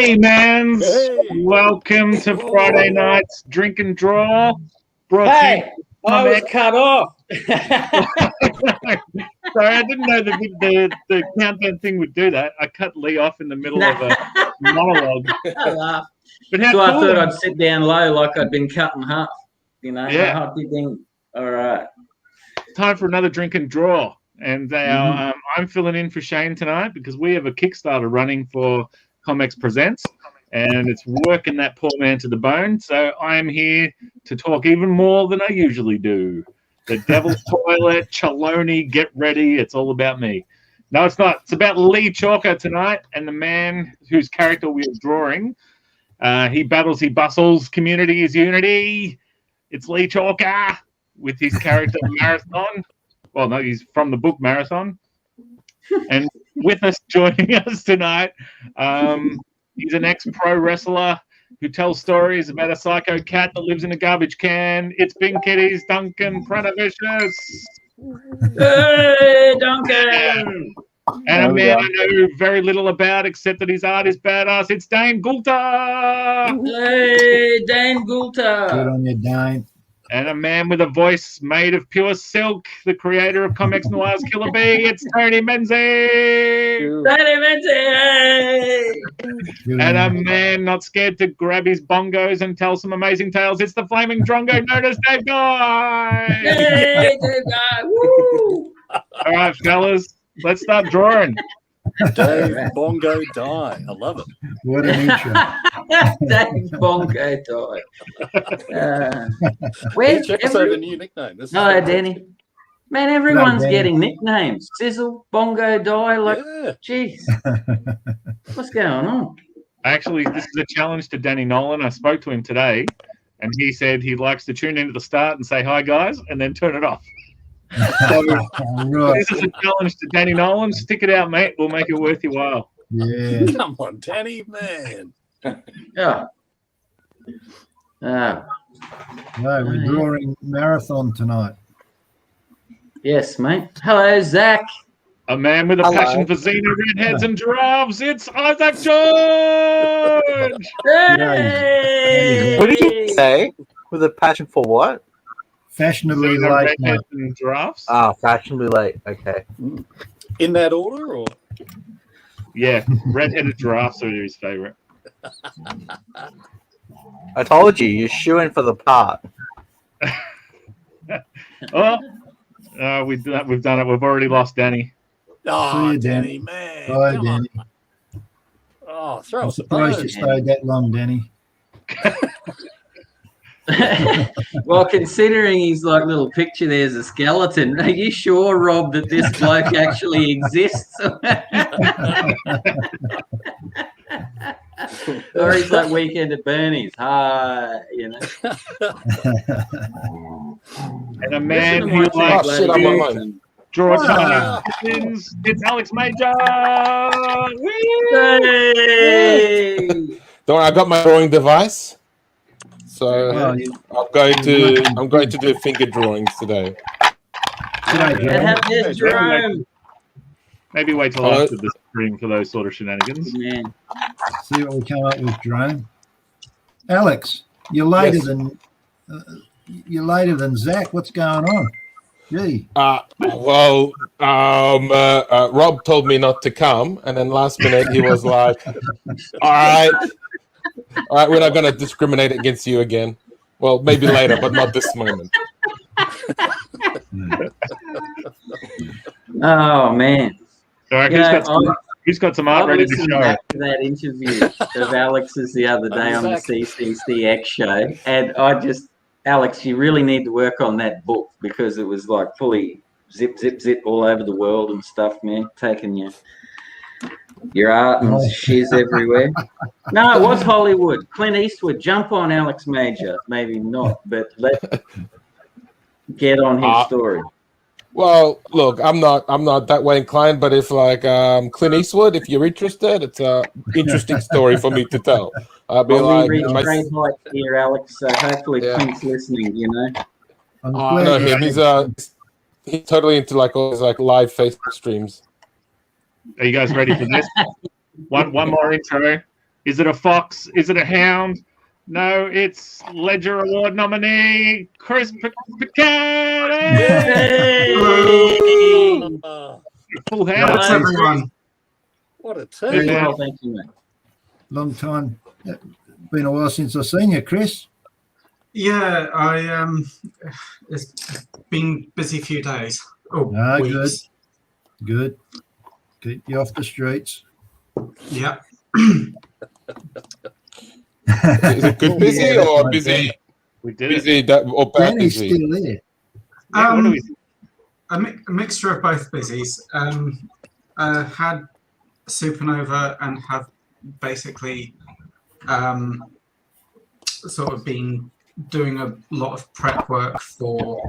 Hey, man. Hey. Welcome to Friday night's Drink and Draw. Hey, I was cut off. Sorry, I didn't know the countdown thing would do that. I cut Leigh off in the middle of a monologue. I laughed. But how So cool. I thought I'd sit down low like I'd been cut in half. You know, Yeah. I did think, all right. Time for another Drink and Draw. And I'm filling in for Shane tonight because we have a Kickstarter running for ComX Presents. And it's working that poor man to the bone. So I am here to talk even more than I usually do. The Devil's Toilet, CHELONI, get ready. It's all about me. No, it's not. It's about Leigh Chalker tonight and the man whose character we are drawing. He battles, he bustles. Community is unity. It's Leigh Chalker with his character Marathon. Well, no, he's from the book Marathon. And with us, joining us tonight, he's an ex-pro wrestler who tells stories about a psycho cat that lives in a garbage can. It's Bing Kitty's Duncan Pranavicius. Hey, Duncan! And a man I know very little about, except that his art is badass. It's Dane Goulter. Hey, Dane Goulter. Good on you, Dane. And a man with a voice made of pure silk, the creator of ComX NOIR's Killer Bee. It's Tony Menzies. Tony Menzies. And a man not scared to grab his bongos and tell some amazing tales. It's the Flaming Drongo known as Dave Guy. Hey, Dave Guy. Woo! All right, fellas, let's start drawing. Dave Bongo Die. I love it. What an intro. Dave Bongo Die. Each episode a new nickname. This is Hello, fantastic. Danny. Man, everyone's Danny. getting nicknames. Sizzle, Bongo Die. Like, Yeah. jeez. What's going on? Actually, this is a challenge to Danny Nolan. I spoke to him today, and he said he likes to tune in at the start and say, hi, guys, and then turn it off. Right. This is a challenge to Danny Nolan. Stick it out, mate. We'll make it worth your while. Yeah. Come on, Danny, man. Yeah. No, we're drawing Marathon tonight. Yes, mate. Hello, Zach. A man with a passion for Xena, redheads, and giraffes. It's Isaac George! Hey! What did you say? With a passion for what? Fashionably Xena, late night. redheads, and giraffes. Ah, fashionably late. Okay. In that order, or Yeah, redheaded giraffes are his favorite. I told you, you're shooing for the part. Oh, we've done it. We've already lost Danny. oh, See you, Danny, man. Bye, Come Danny. on. Oh, throw I'm us a surprised bone. you stayed that long, Danny. Well, considering his like little picture there's a skeleton, are you sure, Rob, that this bloke actually exists? Or he's like Weekend at Bernie's. Hi, you know. And a man Listen to who my two likes bloody shit, I'm on boys mine. and- draw Ah. tons. It's Alex Major. Whee! Hey! Don't worry, I got my drawing device, so Well, I'm going to do finger drawings today. G'day, And Jerome. have this Jerome. Maybe wait till Hello. after the stream for those sort of shenanigans. Man. See what we come up with, Jerome. Alex, you're later Yes. than Zach. What's going on? Gee. Rob told me not to come, and then last minute he was like, all right, we're not going to discriminate against you again. Well, maybe later, but not this moment. Oh, man. All right, You know, who's got some I art ready to listened show? back to that interview of Alex's the other day on the CCCX show, and Alex, you really need to work on that book because it was like fully zip all over the world and stuff, man. Taking your art and shiz everywhere. No, it was Hollywood. Clint Eastwood. Jump on Alex Major. Maybe not, but get on his story. Well, look, I'm not that way inclined, but if like Clint Eastwood, if you're interested, it's a interesting story for me to tell. I'll be Well, like, we reach great heights here, Alex. So hopefully, Yeah. Clint's listening. You know. I'm I glad know you- him. He's totally into like all his like live Facebook streams. Are you guys ready for this? One more intro. Is it a fox? Is it a hound? No, it's Ledger Award nominee Chris Picard. Full house. Thanks, everyone. What a Very team. well, thank you, mate. Long time. Been a while since I've seen you, Chris. Yeah, it's been busy few days. Oh, Ah, weeks. Good. Keep you off the streets. Yeah. Is it good busy Yeah, or that's busy? We did it. Busy or bad Danny's busy? still there. Yeah, what do we A mixture of both busies. Had Supernova and have basically sort of been doing a lot of prep work for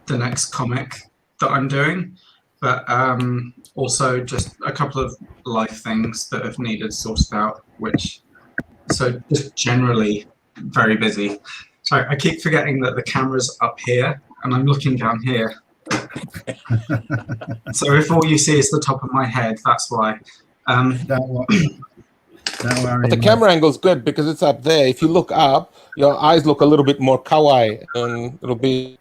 the next comic that I'm doing, but also just a couple of life things that have needed sorted out, so just generally very busy. So I keep forgetting that the camera's up here and I'm looking down here. So if all you see is the top of my head, that's why. Don't worry. Don't worry. But the mate. camera angle's good because it's up there. If you look up, your eyes look a little bit more kawaii, and it'll be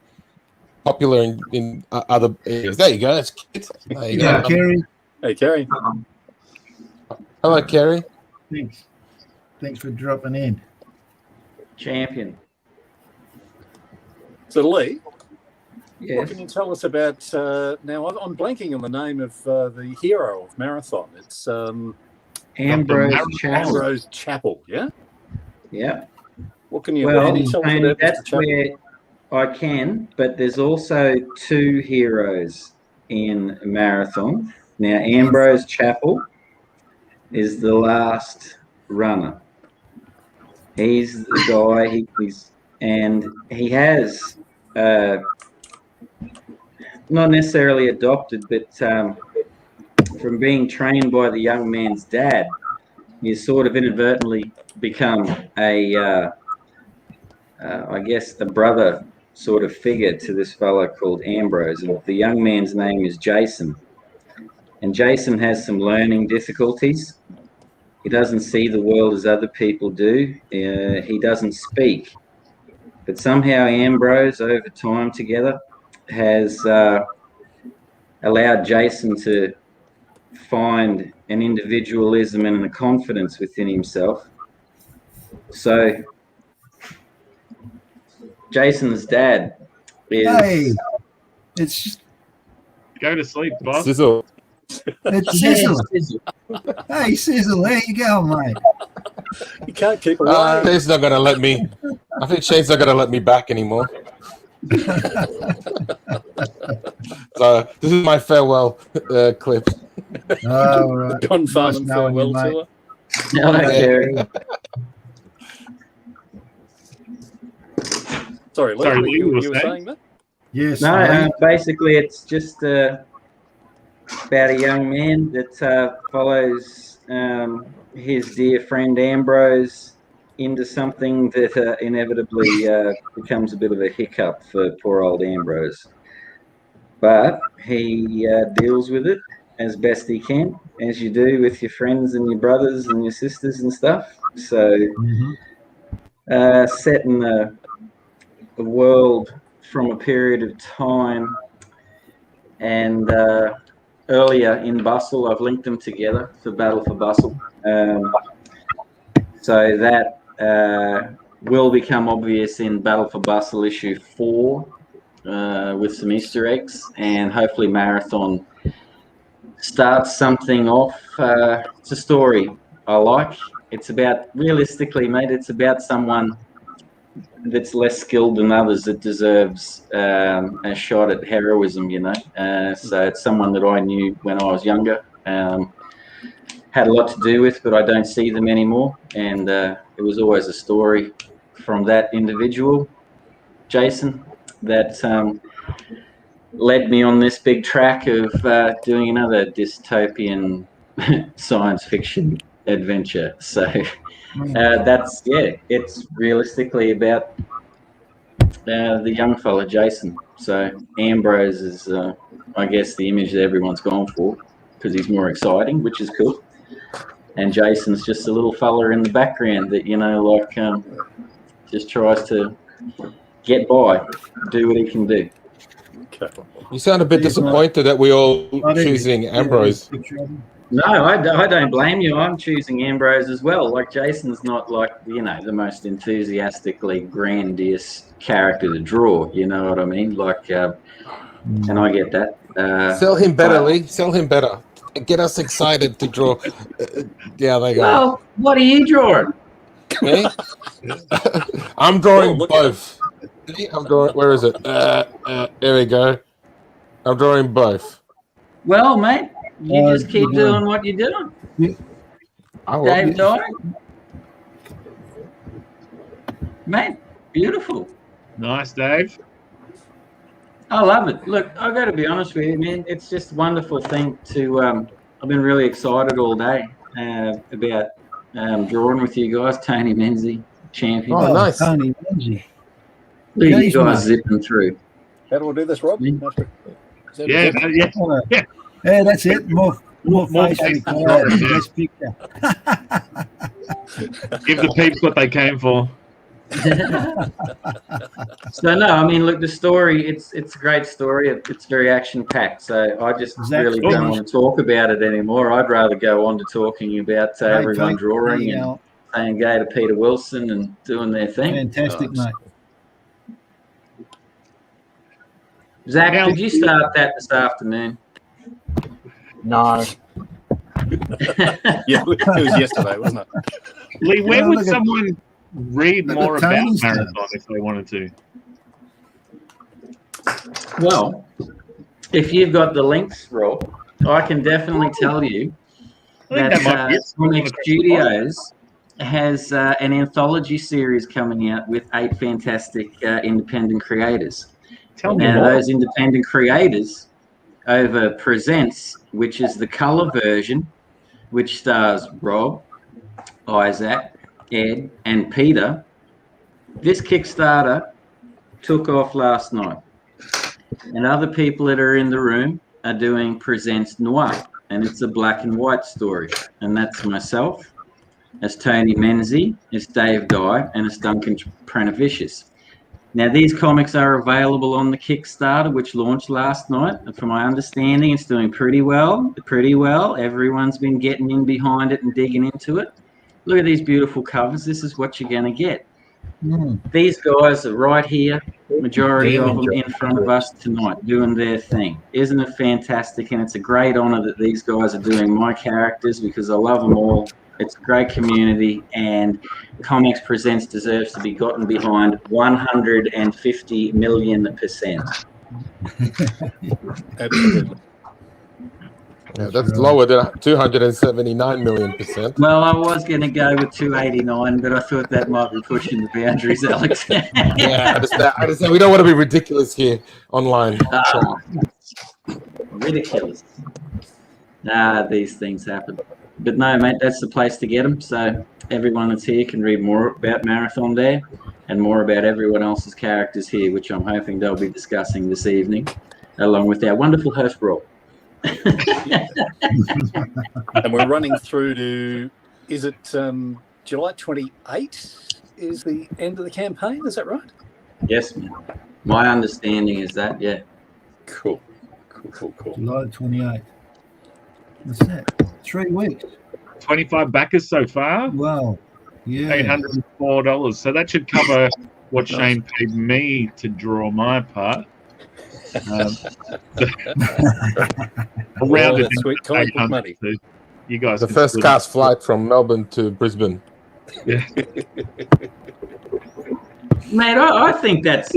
popular in other areas. There you go. That's cute. There you Yeah. go. Kerry, Hey, Kerry. Hello, Kerry. thanks. Thanks for dropping in. Champion. So, Leigh, what Yes. can you tell us about now? I'm blanking on the name of the hero of Marathon. It's Ambrose Dr. Chapel. Ambrose Chapel. Yeah. Yeah. What can you Well, tell us Tony, about Mr. that's Chapel? where I can, but there's also two heroes in Marathon. Now, Ambrose Chapel is the last runner. He's the guy, he has not necessarily adopted, but from being trained by the young man's dad, he's sort of inadvertently become I guess, a brother sort of figure to this fellow called Ambrose. And the young man's name is Jason. And Jason has some learning difficulties. He doesn't see the world as other people do. He doesn't speak. But somehow Ambrose, over time together, has allowed Jason to find an individualism and a confidence within himself. So Jason's dad is... Hey, it's go to sleep, boss? Sizzle. Sizzle. Hey, Sizzle, there you go, mate. You can't keep away. Shane's not gonna let me. I think Shane's not gonna let me back anymore. So this is my farewell clip. All right. Gone far Nice and knowing you, farewell mate. tour. Hello, Jerry. Sorry, Leigh, Sorry, you, Leigh, you you were were saying that? Yes. No, basically it's just about a young man that follows his dear friend Ambrose into something that inevitably becomes a bit of a hiccup for poor old Ambrose. But he deals with it as best he can, as you do with your friends and your brothers and your sisters and stuff. So set in the world from a period of time, and earlier in Bustle, I've linked them together for Battle for Bustle. So that will become obvious in Battle for Bustle issue 4 with some Easter eggs, and hopefully Marathon starts something off. It's a story I like. It's about, realistically, mate, it's about someone that's less skilled than others that deserves a shot at heroism, you know. So it's someone that I knew when I was younger, had a lot to do with, but I don't see them anymore. And it was always a story from that individual, Jason, that led me on this big track of doing another dystopian science fiction adventure. So that's, yeah, it's realistically about the young fella, Jason. So Ambrose is, I guess, the image that everyone's gone for because he's more exciting, which is cool. And Jason's just a little fella in the background that, you know, like just tries to get by, do what he can do. Okay. You sound a bit disappointed that we're all choosing Ambrose. No, I don't blame you. I'm choosing Ambrose as well. Like, Jason's not like, you know, the most enthusiastically grandiose character to draw. You know what I mean? Like, and I get that. Sell him better, Lee. Sell him better. Get us excited to draw. Yeah, they go. Well, what are you drawing? Me? I'm drawing both. I'm drawing. Where is it? There we go. I'm drawing both. Well, mate, you just keep doing what you're doing. Dave Dye. Mate, beautiful. Nice, Dave. I love it. Look, I've got to be honest with you, man. It's just a wonderful thing to. I've been really excited all day about drawing with you guys. Tony Menzies, champion. Oh, nice. Tony Menzies. Look at you guys zipping through. How do I do this, Rob? Yeah. Yeah, that's it. More face face required. control, yeah. Best picture. Give the peeps what they came for. So no, I mean, look, the story, it's a great story. It's very action packed. So I just really don't want to talk about it anymore. I'd rather go on to talking about everyone drawing and saying gay to Peter Wilson and doing their thing. Fantastic, mate. Zach, did you start that this afternoon? No. Yeah, it was yesterday, wasn't it? Lee, where Yeah, would look at- someone read look more at about Tony's Marathon stats. if they wanted to? Well, if you've got the links, Rob, I can definitely tell you I think that that might be it. ComX Studios has an anthology series coming out with 8 fantastic independent creators. Tell me Now, more. those independent creators over Presents, which is the color version, which stars Rob, Isaac, Ed, and Peter. This Kickstarter took off last night. And other people that are in the room are doing Presents Noir, and it's a black and white story. And that's myself, it's Tony Menzies, it's Dave Dye, and it's Duncan Pranavicius. Now, these comics are available on the Kickstarter, which launched last night. And from my understanding, it's doing pretty well. Everyone's been getting in behind it and digging into it. Look at these beautiful covers. This is what you're going to get. These guys are right here, majority of them in front of us tonight, doing their thing. Isn't it fantastic? And it's a great honor that these guys are doing my characters because I love them all. It's a great community, and ComX Presents deserves to be gotten behind 150,000,000%. Absolutely. Yeah, that's lower than 279,000,000%. Well, I was going to go with 289, but I thought that might be pushing the boundaries, Alex. Yeah, I just we don't want to be ridiculous here online. Ridiculous. These things happen. But no, mate, that's the place to get them. So everyone that's here can read more about Marathon there and more about everyone else's characters here, which I'm hoping they'll be discussing this evening, along with our wonderful host, Rob. And we're running through to, is it July 28 is the end of the campaign? Is that right? Yes, man. My understanding is that, yeah. Cool. July 28th. What's that? 3 weeks. 25 backers so far, Wow. Yeah. $804. So that should cover what Shane paid me to draw my part. Around That's sweet comic book money. So you guys. The can first split cast flight from Melbourne to Brisbane. it. Mate, I think that's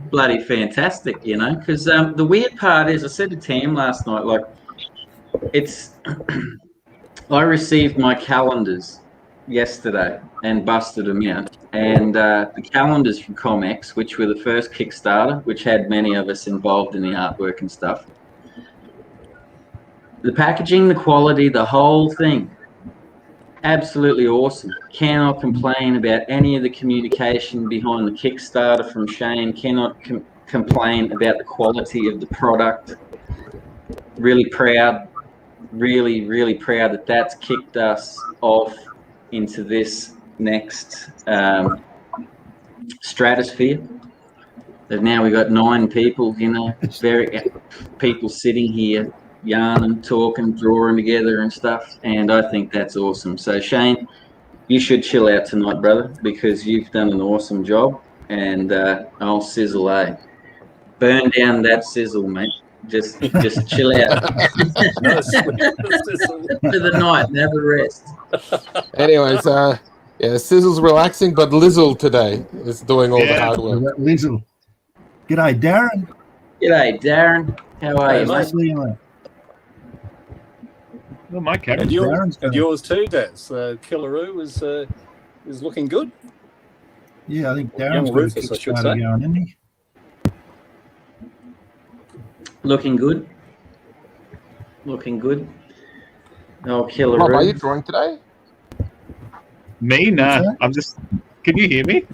bloody fantastic, you know, because the weird part is, I said to Tam last night, like, it's, I received my calendars yesterday and busted them out. And the calendars from ComX, which were the first Kickstarter, which had many of us involved in the artwork and stuff. The packaging, the quality, the whole thing, absolutely awesome. Cannot complain about any of the communication behind the Kickstarter from Shane. Cannot complain about the quality of the product. Really proud really, really proud that that's kicked us off into this next stratosphere. That now we've got 9 people, people sitting here yarning, talking, drawing together and stuff, and I think that's awesome. So Shane, you should chill out tonight, brother, because you've done an awesome job, and I'll sizzle, burn down that sizzle, mate. Just chill out for the night and have a rest. Anyways, Sizzle's relaxing, but Lizzle today is doing all the hard work. Lizzle. G'day, Darren. G'day, Darren. How are you, mate? See you, mate. Well, my camera. And yours too, Daz. Killaroo is looking good. Yeah, I think Young Darren's got a Rufus, I should Kickstarter say. going, isn't he? Looking good. Looking good. Oh, Rob, are Killaroo. you drawing today? Me? Nah. I'm just. Can you hear me?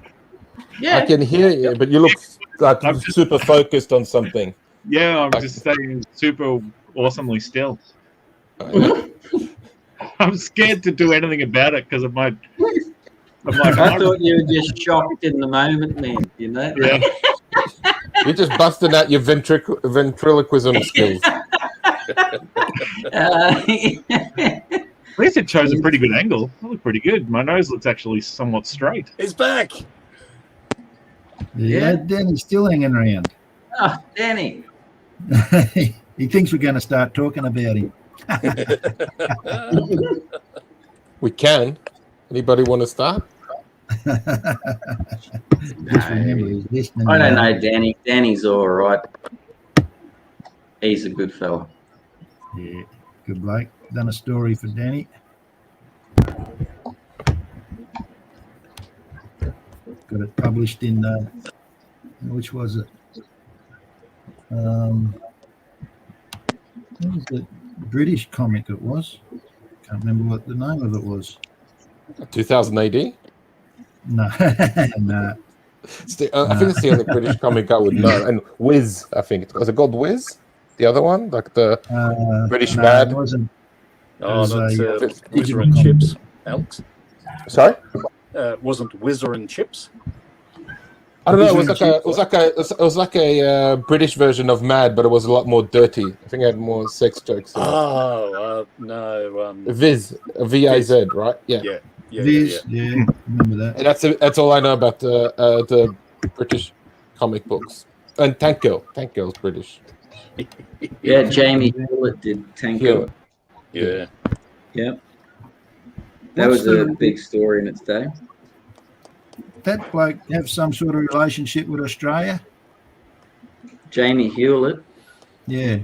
Yeah. I can hear you, but you look like I'm just- super focused on something. Yeah, I'm just staying super awesomely still. I'm scared to do anything about it because of my. I thought you were just shocked in the moment, man. You know? Yeah. You're just busting out your ventriloquism skills. At least it chose a pretty good angle. That looked pretty good. My nose looks actually somewhat straight. He's back. Yeah, Danny's still hanging around. Oh, Danny. He thinks we're going to start talking about him. We can. Anybody want to start? Just remember, he's listening. I don't know, Danny. Danny's all right. He's a good fella. Yeah, good bloke. Done a story for Danny. Got it published in which was it? What was the British comic it was? Can't remember what the name of it was. 2000 AD? No, no. I think it's the only British comic I would know. And Wiz, I think. Was it called Wiz? The other one? Like the British no, Mad? It wasn't. Oh, was not a, Whizzer and Chips, Alex. Sorry? Wasn't Whizzer and Chips? I don't know. It was like a British version of Mad, but it was a lot more dirty. I think it had more sex jokes. In it. Oh, no. Viz, V-I-Z, right? Yeah. Viz, yeah, remember that. And that's all I know about the British comic books. And Tank Girl's British. Yeah, Jamie Hewlett did Tank Girl. Yeah. Yep. That was a big story in its day. That bloke have some sort of relationship with Australia? Jamie Hewlett. Yeah.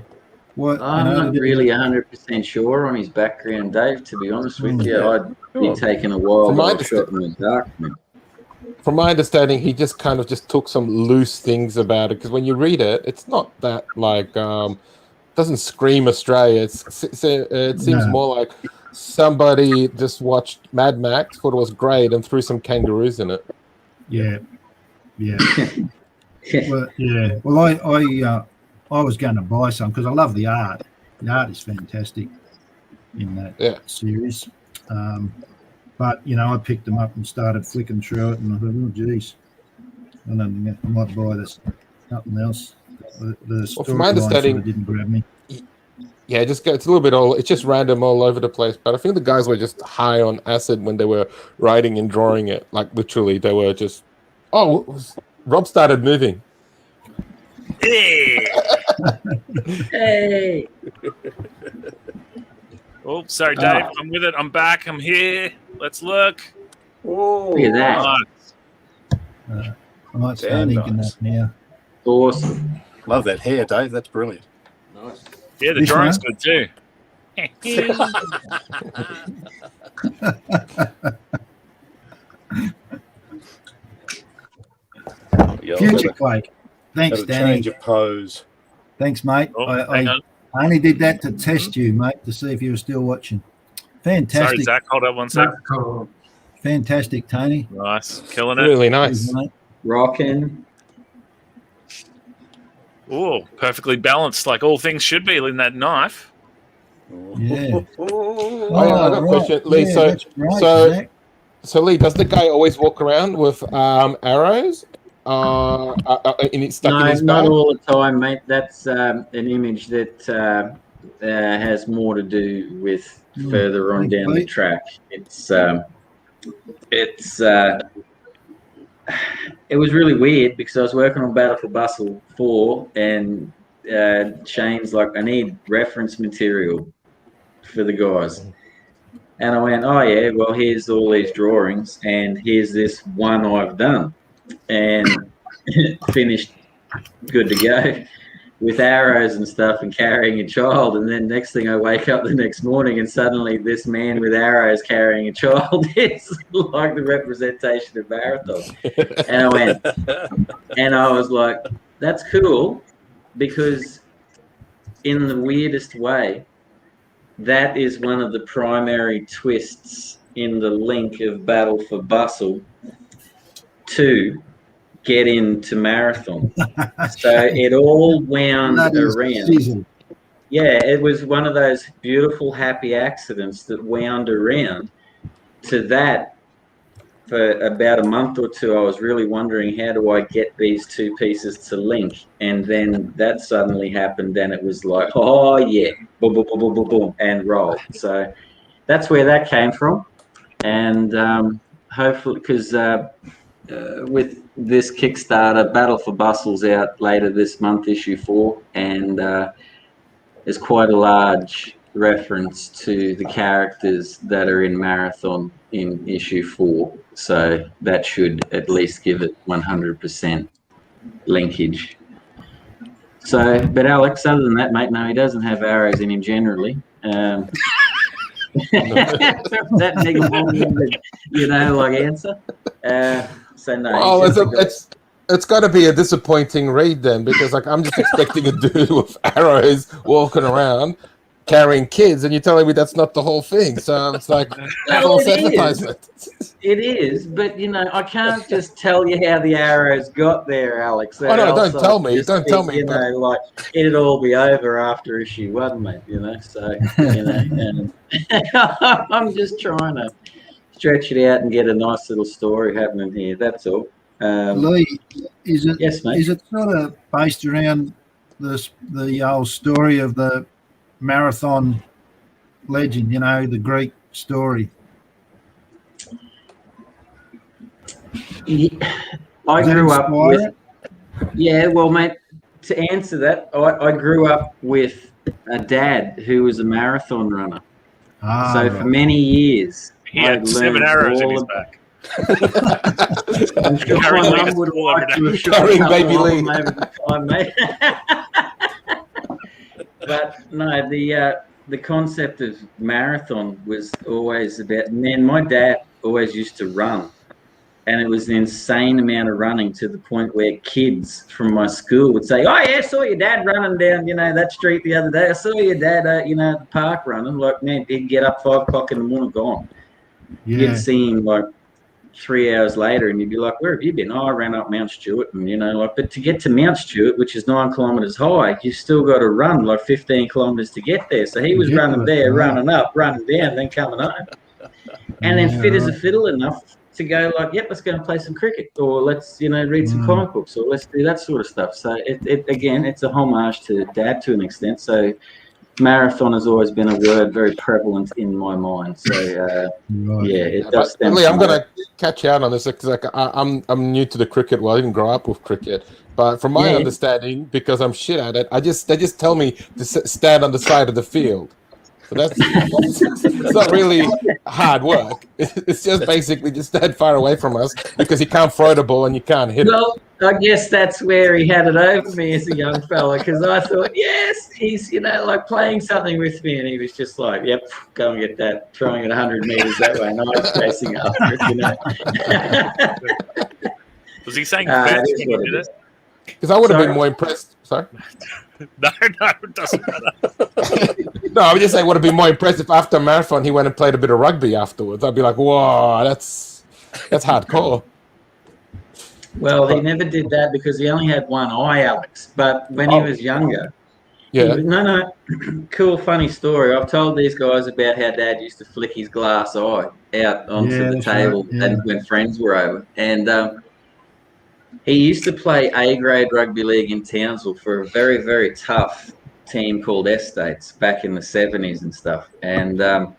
What? I'm not really 100% sure on his background, Dave, to be honest with you. I'd be taking a while shot in the dark. From my understanding, he just kind of just took some loose things about it, because when you read it, it's not that like doesn't scream Australia. It seems more like somebody just watched Mad Max, thought it was great, and threw some kangaroos in it. Yeah. Well, yeah. Well, I was going to buy some because I love the art. The art is fantastic in that series. But, I picked them up and started flicking through it, and I thought, oh, geez, I don't think I might buy this. Nothing else. The From my understanding, didn't grab me. Yeah, it's a little bit it's just random all over the place. But I think the guys were just high on acid when they were writing and drawing it. Like literally, they were just. Oh, Rob started moving. Hey! Hey! Oh, sorry, Dave. I'm with it. I'm back. I'm here. Let's look. Oh, look at that. Nice. I might start inking that now. Awesome. Love that hair, Dave. That's brilliant. Nice. Yeah, the drawing's good too. Future Quake. Thanks, Gotta Danny. change your pose. Thanks, mate. Oh, I only did that to test you, mate, to see if you were still watching. Fantastic. Sorry, Zach. Hold up one sec. Fantastic, Tony. Nice. Killing it. Really nice. Mate. Rocking. Oh, perfectly balanced, like all things should be in that knife. Yeah. I got a question, Leigh. Yeah, so, that's great, so, Zach. so Leigh, does the guy always walk around with arrows stuck in his not bag? all the time, mate. That's an image that has more to do with further on down the track. It was really weird because I was working on Battle for Bustle 4 and Shane's like, I need reference material for the guys. And I went, oh yeah, well, here's all these drawings and here's this one I've done. And finished good to go with arrows and stuff and carrying a child. And then next thing I wake up the next morning and suddenly this man with arrows carrying a child is like the representation of marathon. And I was like, that's cool, because in the weirdest way, that is one of the primary twists in the link of Battle for Bustle to get into marathon. So it all wound around. Yeah, it was one of those beautiful happy accidents that wound around to that. For about a month or two, I was really wondering, how do I get these two pieces to link? And then that suddenly happened, and it was like, oh yeah, boom, boom, boom, boom, boom, boom, and roll. So that's where that came from. And hopefully, because with this Kickstarter, Battle for Bustle's out later this month, issue 4, and there's quite a large reference to the characters that are in Marathon in issue 4. So that should at least give it 100% linkage. So, but Alex, other than that, mate, no, he doesn't have arrows in him generally. That negative, like answer. So no. Well, it's got to be a disappointing read then, because like I'm just expecting a dude with arrows walking around carrying kids, and you're telling me that's not the whole thing. So it's like false advertisement. It is, but I can't just tell you how the arrows got there, Alex. Oh no, don't tell me. Don't tell me. Like it'd all be over after issue 1, mate. So and I'm just trying to stretch it out and get a nice little story happening here. That's all. Leigh, is it? Yes, mate. Is it sort of based around the old story of the marathon legend? The Greek story. I grew up with. Yeah, well, mate. To answer that, I grew up with a dad who was a marathon runner. So for many years, he had 7 arrows in his back. I'm sure my mum would like to have shot baby Leigh. over the time, mate. But no, the concept of marathon was always about. Man, my dad always used to run, and it was an insane amount of running to the point where kids from my school would say, "Oh yeah, I saw your dad running down, that street the other day. I saw your dad, at the park running." Like, man, he'd get up 5 o'clock in the morning, gone. Yeah. You'd see him like 3 hours later, and you'd be like, "Where have you been?" "Oh, I ran up Mount Stewart," and but to get to Mount Stewart, which is 9 kilometers high, you've still got to run like 15 kilometers to get there. So he was running there, running up, running down, then coming home, and then fit as a fiddle enough to go like, "Yep, let's go and play some cricket, or let's read some comic books, or let's do that sort of stuff." So it again, it's a homage to Dad to an extent. So marathon has always been a word very prevalent in my mind. So yeah, it does. Leigh, I'm going to catch you out on this because I'm new to the cricket. Well, I didn't grow up with cricket, but from my understanding, because I'm shit at it, they just tell me to stand on the side of the field. So that's it's not really hard work. It's just basically just stand far away from us because you can't throw the ball and you can't hit it. Well, I guess that's where he had it over me as a young fella, because I thought, yes, he's like playing something with me, and he was just like, "Yep, go and get that," throwing it 100 meters that way, and I was chasing after it. Was he saying when he did it? Because I would have been more impressed. Sorry. No, it doesn't matter. No, I would just say it would have been more impressive if after a marathon he went and played a bit of rugby afterwards. I'd be like, "Whoa, that's hardcore." Well, he never did that because he only had one eye, Alex. But when he was younger, Yeah. No. Cool, funny story. I've told these guys about how Dad used to flick his glass eye out onto the table and when friends were over. And he used to play A-grade rugby league in Townsville for a very, very tough team called Estates back in the 70s and stuff. And the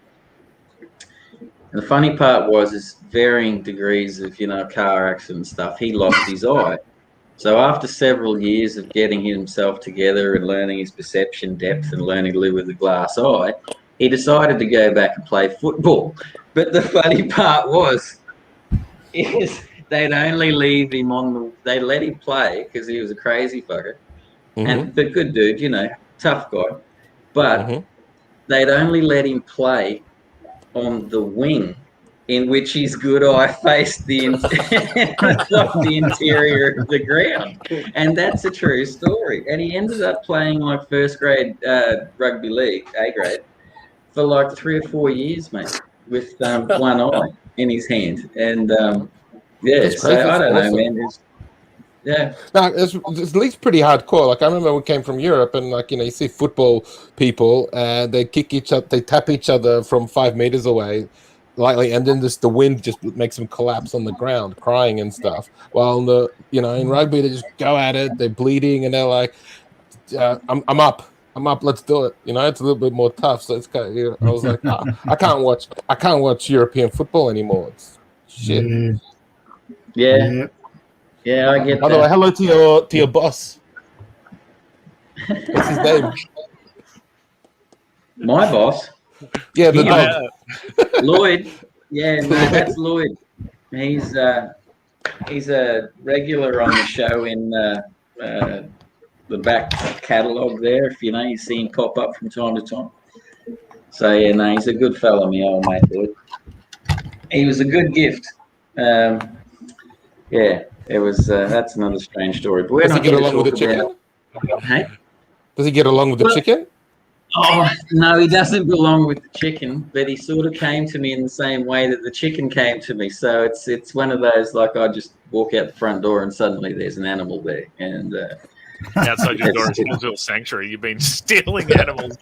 funny part was, is varying degrees of, car accident and stuff, he lost his eye. So after several years of getting himself together and learning his perception depth and learning to live with a glass eye, he decided to go back and play football. But the funny part is they'd only leave him they let him play because he was a crazy fucker. But good dude, tough guy. But they'd only let him play on the wing, in which his good eye faced the interior of the ground. And that's a true story. And he ended up playing like first grade rugby league, A-grade, for like 3 or 4 years, mate, with one eye in his hand. And so I don't know, man. No, it's at least pretty hardcore. Like I remember we came from Europe, and you see football people, and they kick each other, they tap each other from 5 meters away, lightly, and then the wind just makes them collapse on the ground, crying and stuff. While in rugby they just go at it, they're bleeding, and they're like, "I'm up, let's do it." It's a little bit more tough. So it's kind of, I was like, I can't watch European football anymore. It's shit. Yeah, I get that. By the way, hello to your boss. What's his name? My boss? Yeah, the dog. Lloyd. Yeah, no, that's Lloyd. He's a regular on the show in the back catalogue there. If you see him pop up from time to time. So yeah, no, he's a good fella, my old mate Lloyd. He was a good gift. It was. That's another strange story. But we're Does he get along with the chicken? Hey? Does he get along with the chicken? Oh no, he doesn't belong with the chicken. But he sort of came to me in the same way that the chicken came to me. So it's one of those, like, I just walk out the front door and suddenly there's an animal there, and outside your door is Hillsville Sanctuary. You've been stealing animals.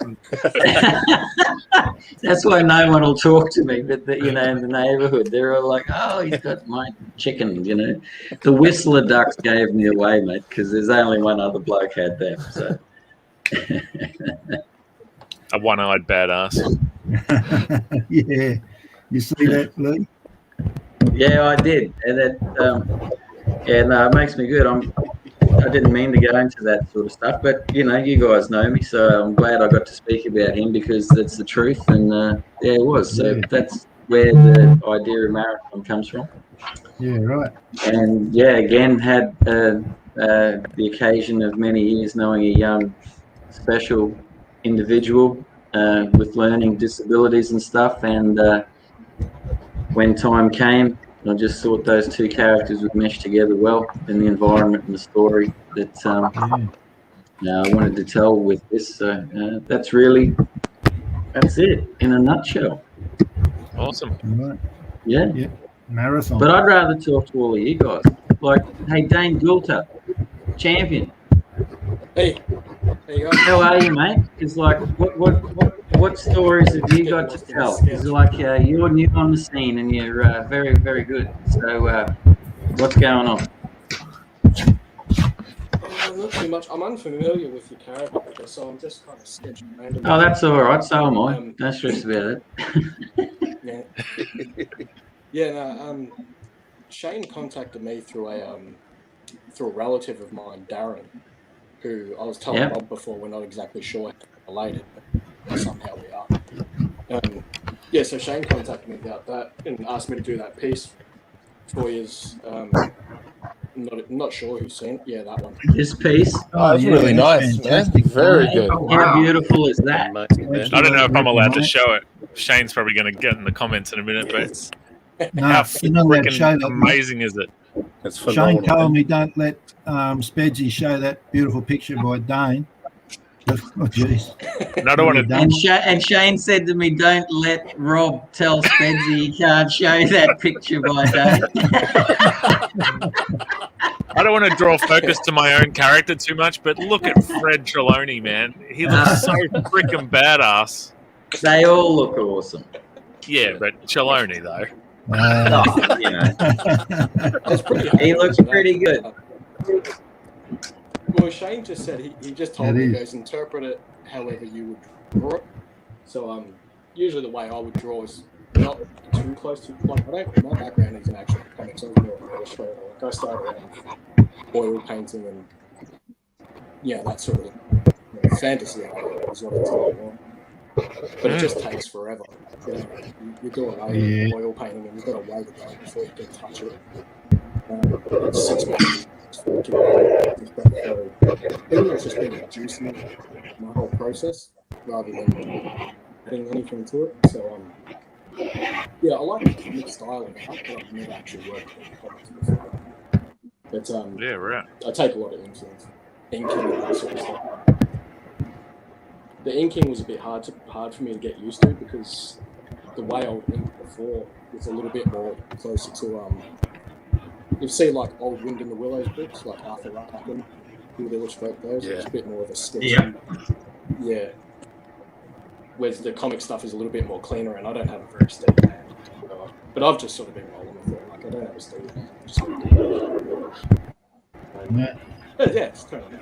That's why no one will talk to me. But in the neighbourhood, they're all like, "Oh, he's got my chicken." The Whistler ducks gave me away, mate, because there's only one other bloke had them. So a one-eyed badass. Yeah, you see that, Leigh? Yeah, I did, and it makes me good. I didn't mean to go into that sort of stuff, but you guys know me, so I'm glad I got to speak about him because that's the truth, and it was. So that's where the idea of marathon comes from. Yeah, right. And again, had the occasion of many years knowing a young, special individual with learning disabilities and stuff, and when time came, I just thought those two characters would mesh together well in the environment and the story that I wanted to tell with this. So that's it in a nutshell. Awesome. Right. Yeah. Marathon. But I'd rather talk to all of you guys. Like, hey, Dane Goulter, champion. Hey, there you go. How are you, mate? It's like, what stories have you got to tell? It's like you're new on the scene and you're very, very good. So what's going on? Not too much. I'm unfamiliar with your character, so I'm just kind of sketching randomly. Oh, that's all right. So am I. Don't stress about it. Shane contacted me through a relative of mine, Darren, who I was telling Rob before, we're not exactly sure how they're related, but somehow we are. So Shane contacted me about that and asked me to do that piece for his. Not sure who's seen it. Yeah, that one. This piece. Oh, it's really nice, fantastic. Man. Very good. How beautiful is that? I don't know if I'm allowed to show it. Shane's probably going to get in the comments in a minute, but how freaking amazing is it? It's phenomenal. Shane told me don't let Spedsy show that beautiful picture by Dane. Oh, jeez. And Shane said to me, "Don't let Rob tell Spedsy he can't show that picture by Dane." I don't don't want to draw focus to my own character too much, but look at Fred CHELONI, man. He looks so freaking badass. They all look awesome. Yeah, but CHELONI though. Oh, you know. He looks pretty good. Well, Shane just said he just told me, he goes, interpret it however you would draw it. So usually the way I would draw is not too close to, like, my background is in actual comics. I was more an illustrator. Like, I started out with oil painting and that sort of fantasy art is what it's all about. But it just takes forever. You do oil painting and you've got to wait a day before you can touch it. It's 6 months for pretty much just been reducing my whole process rather than adding anything to it. So I like the comic style of art, but I've never actually worked on comics before. But right. I take a lot of influence, inking and that sort of stuff. The inking was a bit hard for me to get used to because the way I would ink before was a little bit more closer to you see like old Wind in the Willows books, like Arthur Rackham, who would illustrate those. Yeah. It's a bit more of a sketchy. Yeah. Whereas the comic stuff is a little bit more cleaner, and I don't have a very steady hand. But I've just sort of been rolling with it. Like I don't have a steady hand. I'm just going to do it. It's totally.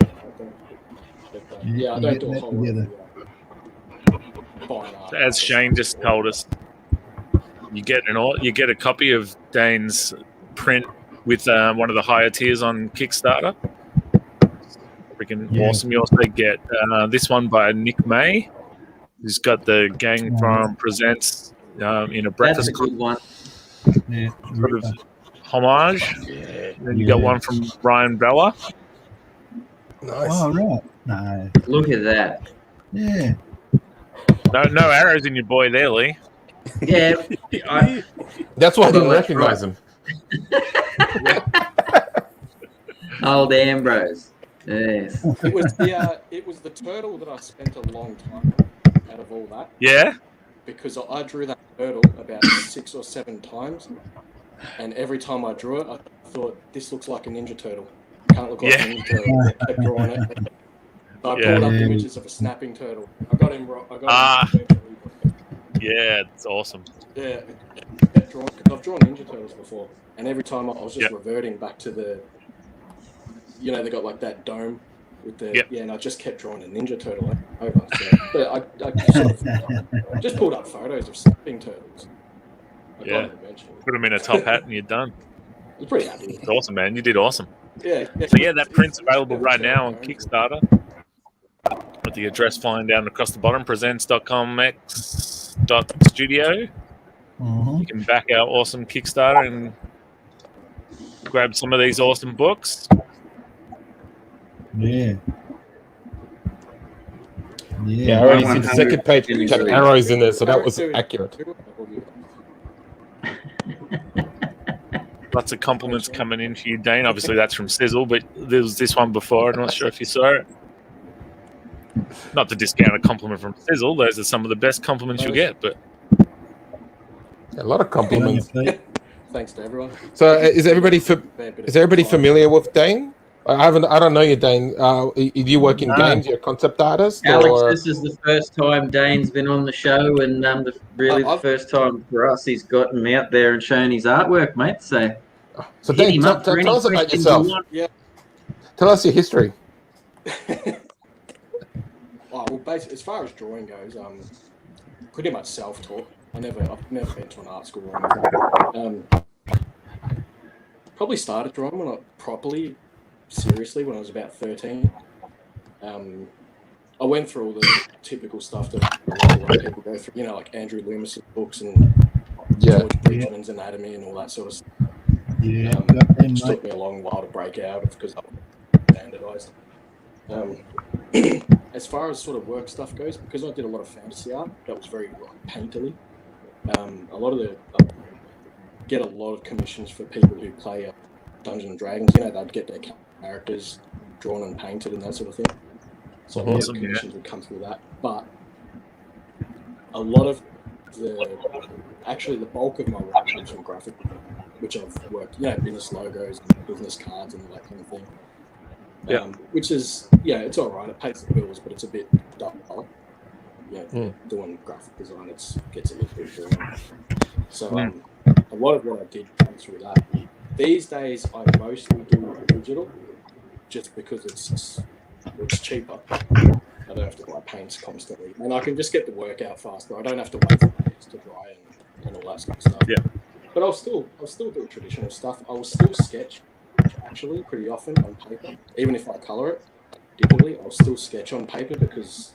I don't do a whole lot. As Shane just told us, you get a copy of Dane's print with one of the higher tiers on Kickstarter. Freaking awesome. You also get this one by Nick May, who's got the Gang from Presents in a breakfast. That's a good one. Sort of homage. Then you got one from Ryan Bella. Nice. Oh, right. No. Look at that. Yeah. No arrows in your boy there, Lee. Yeah. That's why I didn't recognize him. Old Ambrose. Yes. It was the turtle that I spent a long time out of all that. Yeah? Because I drew that turtle about 6 or 7 times, and every time I drew it, I thought, this looks like a Ninja Turtle. Can't look like a Ninja Turtle. I kept drawing it. So I pulled up images of a snapping turtle. I got him wrong. Yeah, it's awesome. Yeah, I've drawn Ninja Turtles before, and every time I was just reverting back to the, they got like that dome with the, and I just kept drawing a Ninja Turtle over. So, but I sort of just pulled up photos of snapping turtles. Put them in a top hat and you're done. I'm pretty happy with it. It's awesome, man. You did awesome. Yeah. So that print's available right now on Kickstarter. With the address flying down across the bottom, presents.comx.studio. You can back our awesome Kickstarter and grab some of these awesome books. Yeah. I already see the second page had arrows in there, so that was accurate. Lots of compliments coming in for you, Dane. Obviously, that's from Sizzle, but there was this one before. I'm not sure if you saw it. Not to discount a compliment from Sizzle. Those are some of the best compliments you'll get. But a lot of compliments. Thanks to everyone. So, is everybody familiar with Dane? I don't know you, Dane. Do you work in games? You're a concept artist? Alex, this is the first time Dane's been on the show, and the first time for us he's gotten out there and shown his artwork, mate. So Dane, tell us about yourself. Tell us your history. Basically, as far as drawing goes, pretty much self-taught. I've never been to an art school or anything. Probably started drawing properly, seriously, when I was about 13. I went through all the typical stuff that a lot of people go through, like Andrew Loomis's books and George Bridgman's Anatomy and all that sort of stuff. It just took me a long while to break out because I was standardized. As far as sort of work stuff goes, because I did a lot of fantasy art, that was very painterly. Get a lot of commissions for people who play Dungeons and Dragons. They'd get their characters drawn and painted and that sort of thing. So a lot of commissions would come through that. But a lot of the bulk of my work comes from graphic. which I've worked, business logos and business cards and all that kind of thing. Which is, it's all right. It pays the bills, but it's a bit dull. Doing graphic design, gets a little bit boring. So a lot of what I did came through that. These days, I mostly do digital, just because it's cheaper. I don't have to buy paints constantly, and I can just get the work out faster. I don't have to wait for paints to dry and all that sort of stuff. But I'll still do traditional stuff. I will still sketch, actually, pretty often on paper, even if I color it digitally. I'll still sketch on paper because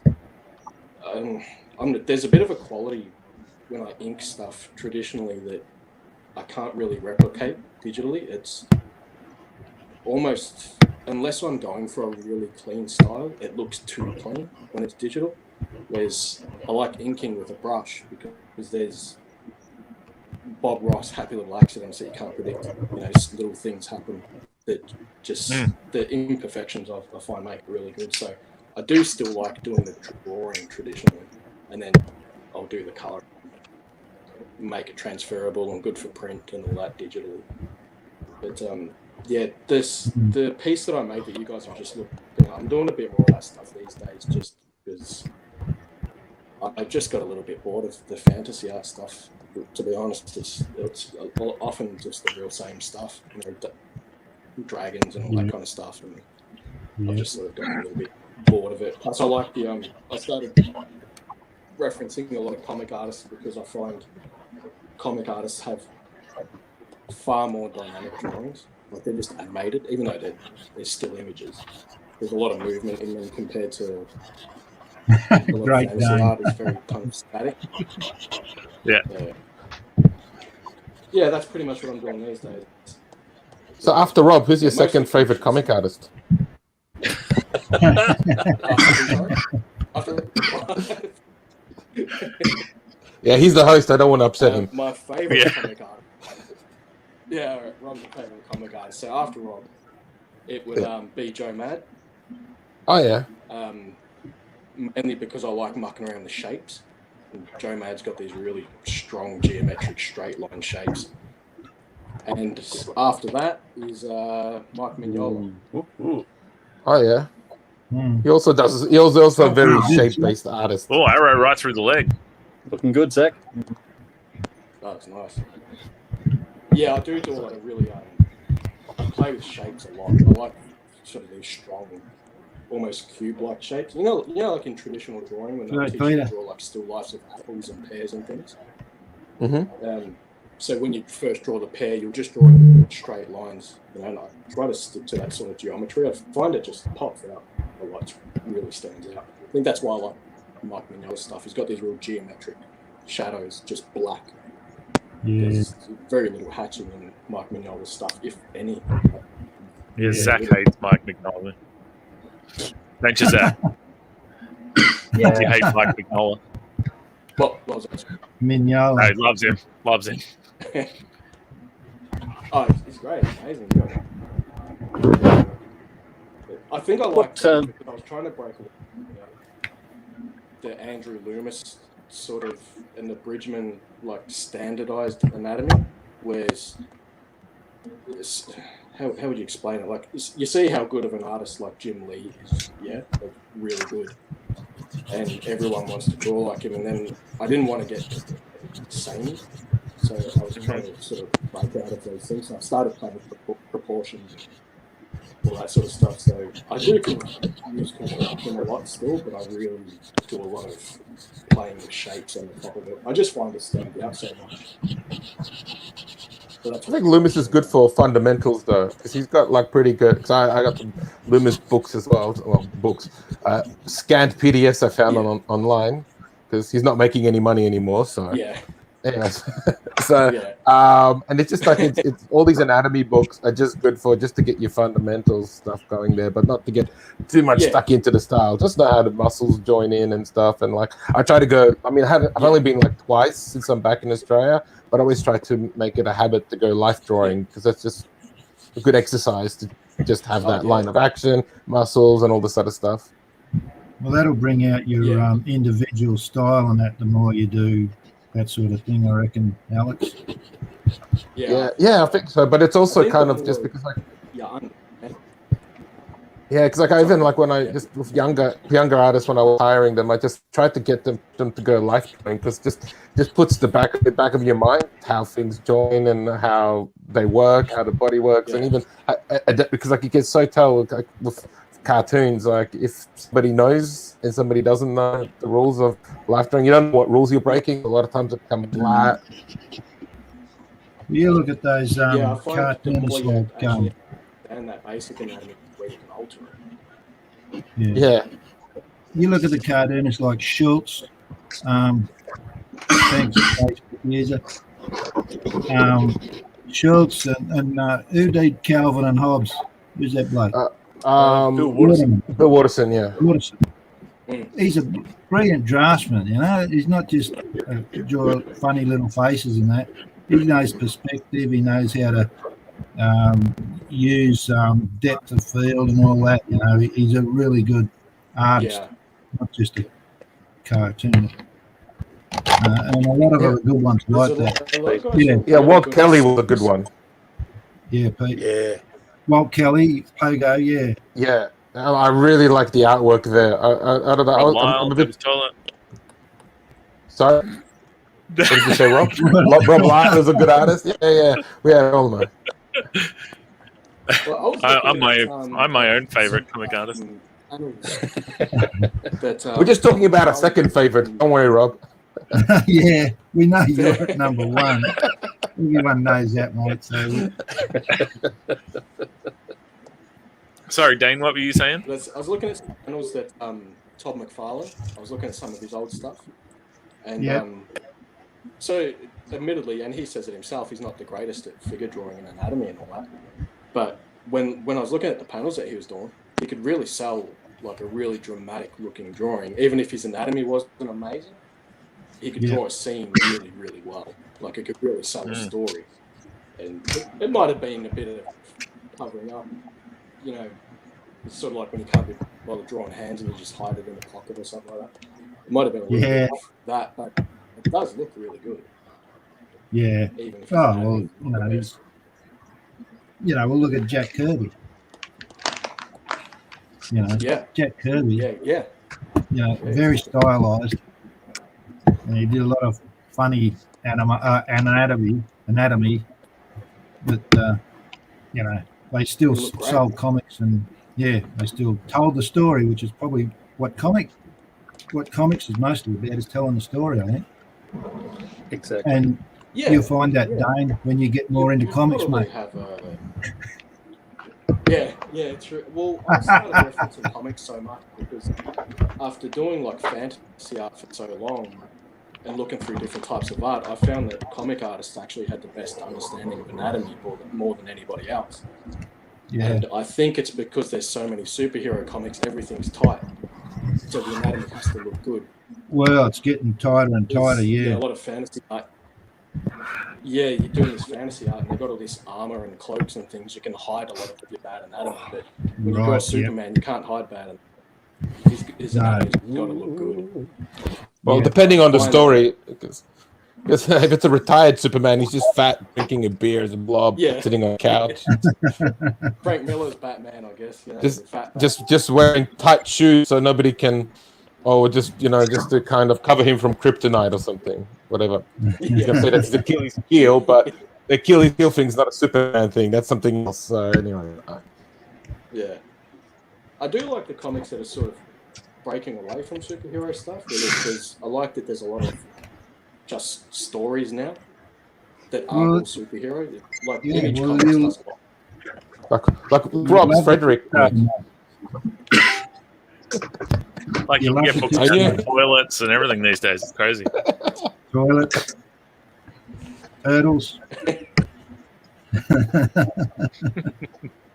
there's a bit of a quality when I ink stuff traditionally that I can't really replicate digitally. It's almost, unless I'm going for a really clean style, it looks too clean when it's digital. Whereas I like inking with a brush because there's Bob Ross, happy little accidents that you can't predict. Little things happen that just the imperfections I find make it really good. So I do still like doing the drawing traditionally, and then I'll do the color, make it transferable and good for print and all that digitally. But the piece that I made that you guys have just looked at, I'm doing a bit more of that stuff these days, just because I just got a little bit bored of the fantasy art stuff. To be honest, it's often just the real same stuff, dragons and all that kind of stuff, and I've just sort of gotten a little bit bored of it. Plus, I like I started referencing a lot of comic artists because I find comic artists have far more dynamic drawings. Like, they're just animated, even though they're still images. There's a lot of movement in them compared to a lot of fantasy art is very kind of static. Yeah, that's pretty much what I'm doing these days. So after Rob, who's your second favorite comic artist? Yeah, he's the host. I don't want to upset him. My favorite comic artist. Yeah, Rob's my favorite comic artist. So after Rob, it would be Joe Mad. Oh yeah. Mainly because I like mucking around the shapes. And Joe Mad's got these really strong geometric straight line shapes. And after that is Mike Mignola. Oh yeah. He also does. He also a very shape-based artist. Oh, arrow right through the leg. Looking good, Zach. Oh, it's nice. Yeah, I do a lot of really. I play with shapes a lot. I like sort of these strong, almost cube-like shapes. You know, like in traditional drawing when they teach you to draw like still lifes of apples and pears and things. So when you first draw the pear, you'll just draw it in straight lines. And I try to stick to that sort of geometry. I find it just pops out a lot. Really stands out. I think that's why I like Mike Mignola's stuff. He's got these real geometric shadows, just black. Yeah. There's very little hatching in Mike Mignola's stuff, if any. Yeah, Zach hates Mike Mignola. Don't you, Zach? Yeah. You hate Mike Mignola. What was it? Mignola. No, he loves him. Loves him. Oh, he's great. Amazing. I think I like because I was trying to break the Andrew Loomis sort of and the Bridgman like standardized anatomy, whereas how would you explain it? Like, you see how good of an artist like Jim Lee is, like, really good, and everyone wants to draw like him. And then I didn't want to get samey, so I was trying to sort of break out of those things. So I started playing with proportions and all that sort of stuff. So I do use construction a lot still, but I really do a lot of playing with shapes on the top of it. I just find it stands out so much. I think Loomis is good for fundamentals though, because he's got like pretty good. Because I got the Loomis books as well. Well, books, scanned PDFs I found online, because he's not making any money anymore. So anyways, and it's just like it's all these anatomy books are just good for just to get your fundamentals stuff going there, but not to get too much stuck into the style. Just know how the muscles join in and stuff. And like I try to go. I mean, I've only been like twice since I'm back in Australia. But I always try to make it a habit to go life drawing, because that's just a good exercise to just have that line of action, muscles, and all this other stuff. Well, that'll bring out your individual style and that the more you do that sort of thing, I reckon, Alex. I think so. But it's also kind of just because like because like I even like when I just with younger artists when I was hiring them, I just tried to get them to go life drawing because just puts the back of your mind how things join and how they work, how the body works, and even because like you can so tell like with cartoons, like if somebody knows and somebody doesn't know the rules of life drawing, you don't know what rules you're breaking. A lot of times it becomes flat. You look at those cartoons like and that basic anatomy where you can alter it. You look at the cartoonists like Schultz, thanks Facebook user, Schultz and who did Calvin and Hobbes? Who's that bloke? Bill Watterson. Bill Watterson, Watterson. He's a brilliant draftsman, you know. He's not just draw funny little faces and that. He knows perspective. He knows how to use depth of field and all that. You know, he's a really good artist, not just a cartoon. And a lot of other good ones like that. Yeah, Walt Kelly was a good one. Yeah, Pete. Yeah. Walt Kelly, Pogo, yeah. I really like the artwork there. I don't know. I'm a bit... Sorry? What did you say, Rob? Rob Lyle is a good artist? Yeah. We have all of them. Well, I'm my own favorite comic artist. We're just talking about a second favorite. Don't worry, Rob. Yeah, we know you're at number one. Everyone knows that, mate. So. Sorry, Dane, what were you saying? I was looking at some panels that Todd McFarlane. I was looking at some of his old stuff, and so admittedly, and he says it himself, he's not the greatest at figure drawing and anatomy and all that. But when I was looking at the panels that he was doing, he could really sell like a really dramatic looking drawing, even if his anatomy wasn't amazing. He could draw a scene really, really well. Like it could really sell a story, and it might have been a bit of covering up. You know, it's sort of like when you can't be bothered drawing hands and you just hide it in the pocket or something like that. It might have been a little bit off that, but it does look really good. Yeah. Even if well, we'll look at Jack Kirby. You know, Jack Kirby. Yeah. Very stylized. And he did a lot of funny anatomy, but they still sold comics, and they still told the story, which is probably what comics is mostly about, is telling the story, I think. Exactly. And you'll find that, Dane, when you get more into comics, mate. True. Well, I started referencing comics so much because after doing like fantasy art for so long and looking through different types of art, I found that comic artists actually had the best understanding of anatomy more than anybody else. Yeah. And I think it's because there's so many superhero comics, everything's tight. So the anatomy has to look good. Well, it's getting tighter and tighter, a lot of fantasy art. Yeah, you're doing this fantasy art and they've got all this armor and cloaks and things. You can hide a lot of your bad anatomy, but when you draw Superman, you can't hide bad anatomy. His anatomy's got to look good. Well, depending on the story, because if it's a retired Superman, he's just fat, drinking a beer as a blob, sitting on a couch. Frank Miller's Batman, I guess. Just wearing tight shoes so nobody can, just to kind of cover him from kryptonite or something, whatever. You can say that's his Achilles heel, but the Achilles heel thing's not a Superman thing. That's something else. So anyway. Yeah, I do like the comics that are sort of breaking away from superhero stuff, because I like that there's a lot of just stories now that aren't all superhero. Like Image Comics does a lot. Like Rob's Frederick. Like you can get books on toilets and everything these days. It's crazy. Toilets, turtles,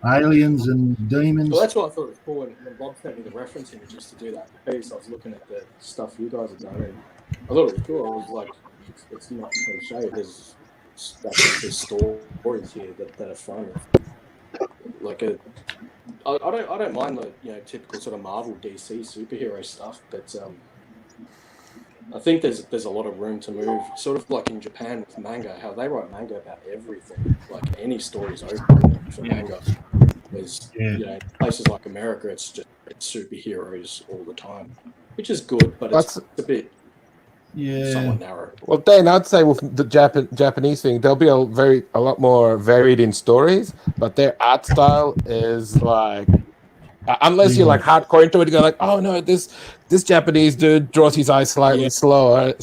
aliens and demons. Well, that's what I thought was cool when Bob sent me the reference images to do that piece. I was looking at the stuff you guys have done, and I thought it was cool. I was like, it's not cliche. There's stories here that are fun. Like I don't mind the typical sort of Marvel DC superhero stuff, but I think there's a lot of room to move, sort of like in Japan with manga, how they write manga about everything. Like any story's open for manga. There's, you know, places like America, it's superheroes all the time, which is good, but it's a bit somewhat narrow. Well, Dane, I'd say with the Japanese thing, they'll be a lot more varied in stories, but their art style is like, unless you're like hardcore into it, you go like, oh no, this Japanese dude draws his eyes slightly smaller,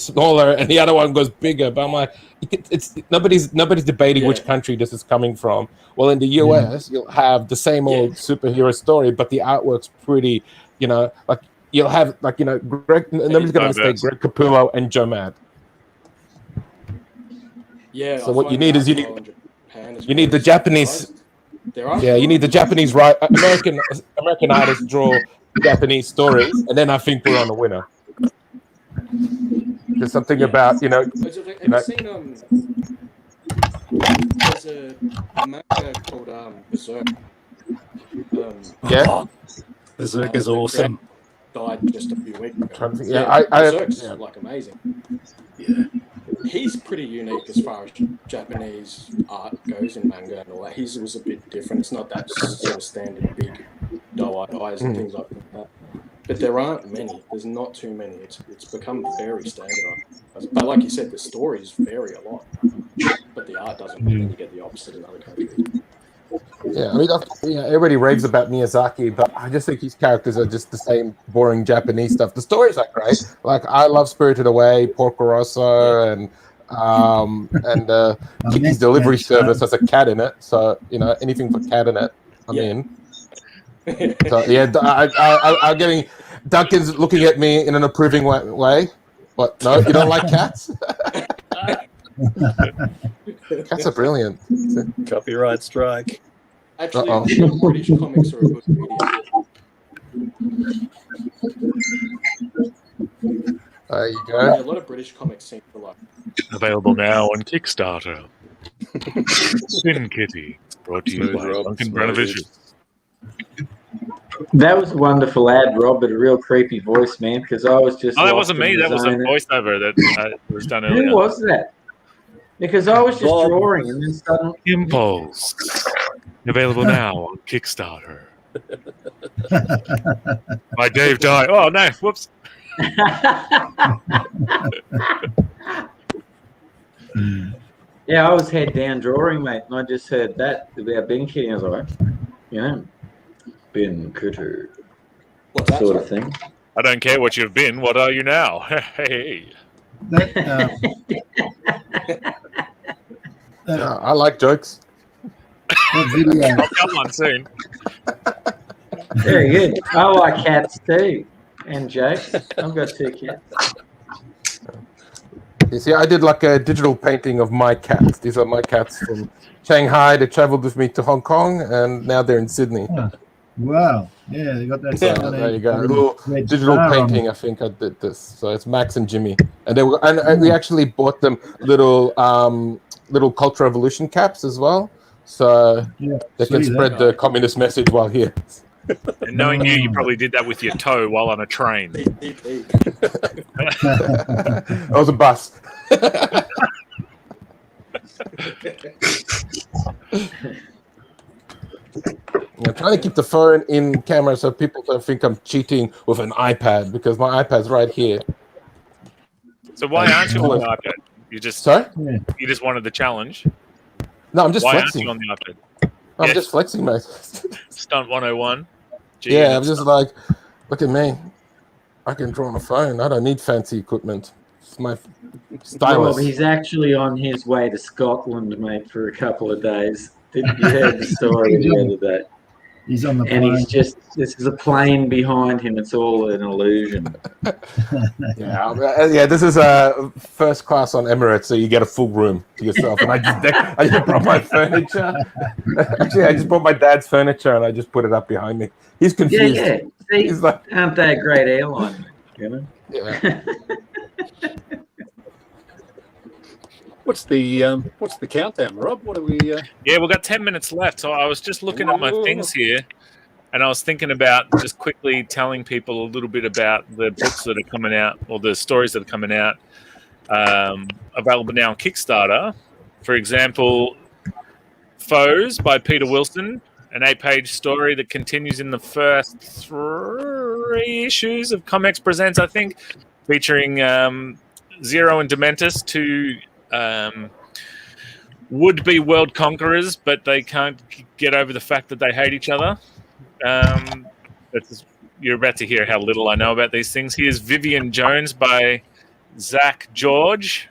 and the other one goes bigger. But I'm like, it's nobody's debating which country this is coming from. Well, in the US, you'll have the same old superhero story, but the artwork's pretty, you know, like you'll have like, you know, nobody's gonna mistake Greg Capullo and Joe Mad. Yeah. So what you need is you need the Japanese. You need the Japanese American artists draw Japanese stories, and then I think we're on the winner. There's something about, you know. Have you seen there's a manga called Berserk. Berserk is awesome. Died just a few weeks ago. Berserk's like amazing. Yeah. He's pretty unique as far as Japanese art goes in manga and all that. His was a bit different. It's not that sort of standard big doe-eyed eyes and things like that. But there aren't many. There's not too many. It's become very standardized. But like you said, the stories vary a lot. But the art doesn't. You get the opposite in other countries. Yeah, I mean, everybody raves about Miyazaki, but I just think his characters are just the same boring Japanese stuff. The stories are great. Like, I love Spirited Away, Porco Rosso, and Kiki's Delivery Service has a cat in it. So, you know, anything for cat in it, I'm in. So, I'm getting... Duncan's looking at me in an approving way. What? No, you don't like cats? Cats are brilliant. Copyright strike. Actually, British comics are a good medium. There you go. Yeah, a lot of British comics seem to like. Available now on Kickstarter. Sin Kitty, brought to you by Duncan Branovic. That was a wonderful ad, Rob, but a real creepy voice, man, because I was just... Oh, that wasn't me. That was a voiceover that was done earlier. Who was that? Because I was just drawing and then suddenly... Impulse. Available now on Kickstarter. By Dave Dye. Oh, no. Whoops. Yeah, I was head down drawing, mate, and I just heard that about Ben Kitty. I was like, you know, Ben Cutter, sort of thing. I don't care what you've been. What are you now? Hey. I like jokes. I'll come on soon. Very good. I like cats too, and jokes. I've got 2 cats. You see, I did like a digital painting of my cats. These are my cats from Shanghai. They traveled with me to Hong Kong, and now they're in Sydney. Oh, wow. Yeah, they got that. So, there you go. A little digital painting. I think I did this. So it's Max and Jimmy, and they were. And we actually bought them little Cultural Evolution caps as well, so they can spread the communist message while here. And knowing you probably did that with your toe while on a train. That was a bus. I'm trying to keep the phone in camera so people don't think I'm cheating with an iPad, because my iPad's right here. So why aren't you on the iPad? You just You just wanted the challenge. No, I'm just why flexing. Aren't you on the iPad? I'm just flexing, mate. Stunt 101. I'm just like, look at me. I can draw on a phone. I don't need fancy equipment. It's my stylus. Well, he's actually on his way to Scotland, mate, for a couple of days. You heard the story the other day. He's on the plane. And this is a plane behind him. It's all an illusion. This is a first class on Emirates, so you get a full room to yourself. And I just brought my furniture. Actually, I just brought my dad's furniture and I just put it up behind me. He's confused. Yeah. See, he's like, aren't they a great airline, you know? Yeah. What's the countdown, Rob? What are we? Yeah, we've got 10 minutes left. So I was just looking at my things here. And I was thinking about just quickly telling people a little bit about the books that are coming out, or the stories that are coming out, available now on Kickstarter. For example, Foes by Peter Wilson, an 8-page story that continues in the first 3 issues of ComX Presents, I think, featuring Zero and Dementus, 2 would-be world conquerors, but they can't get over the fact that they hate each other. You're about to hear how little I know about these things. Here's Vivian Jones by Zach George.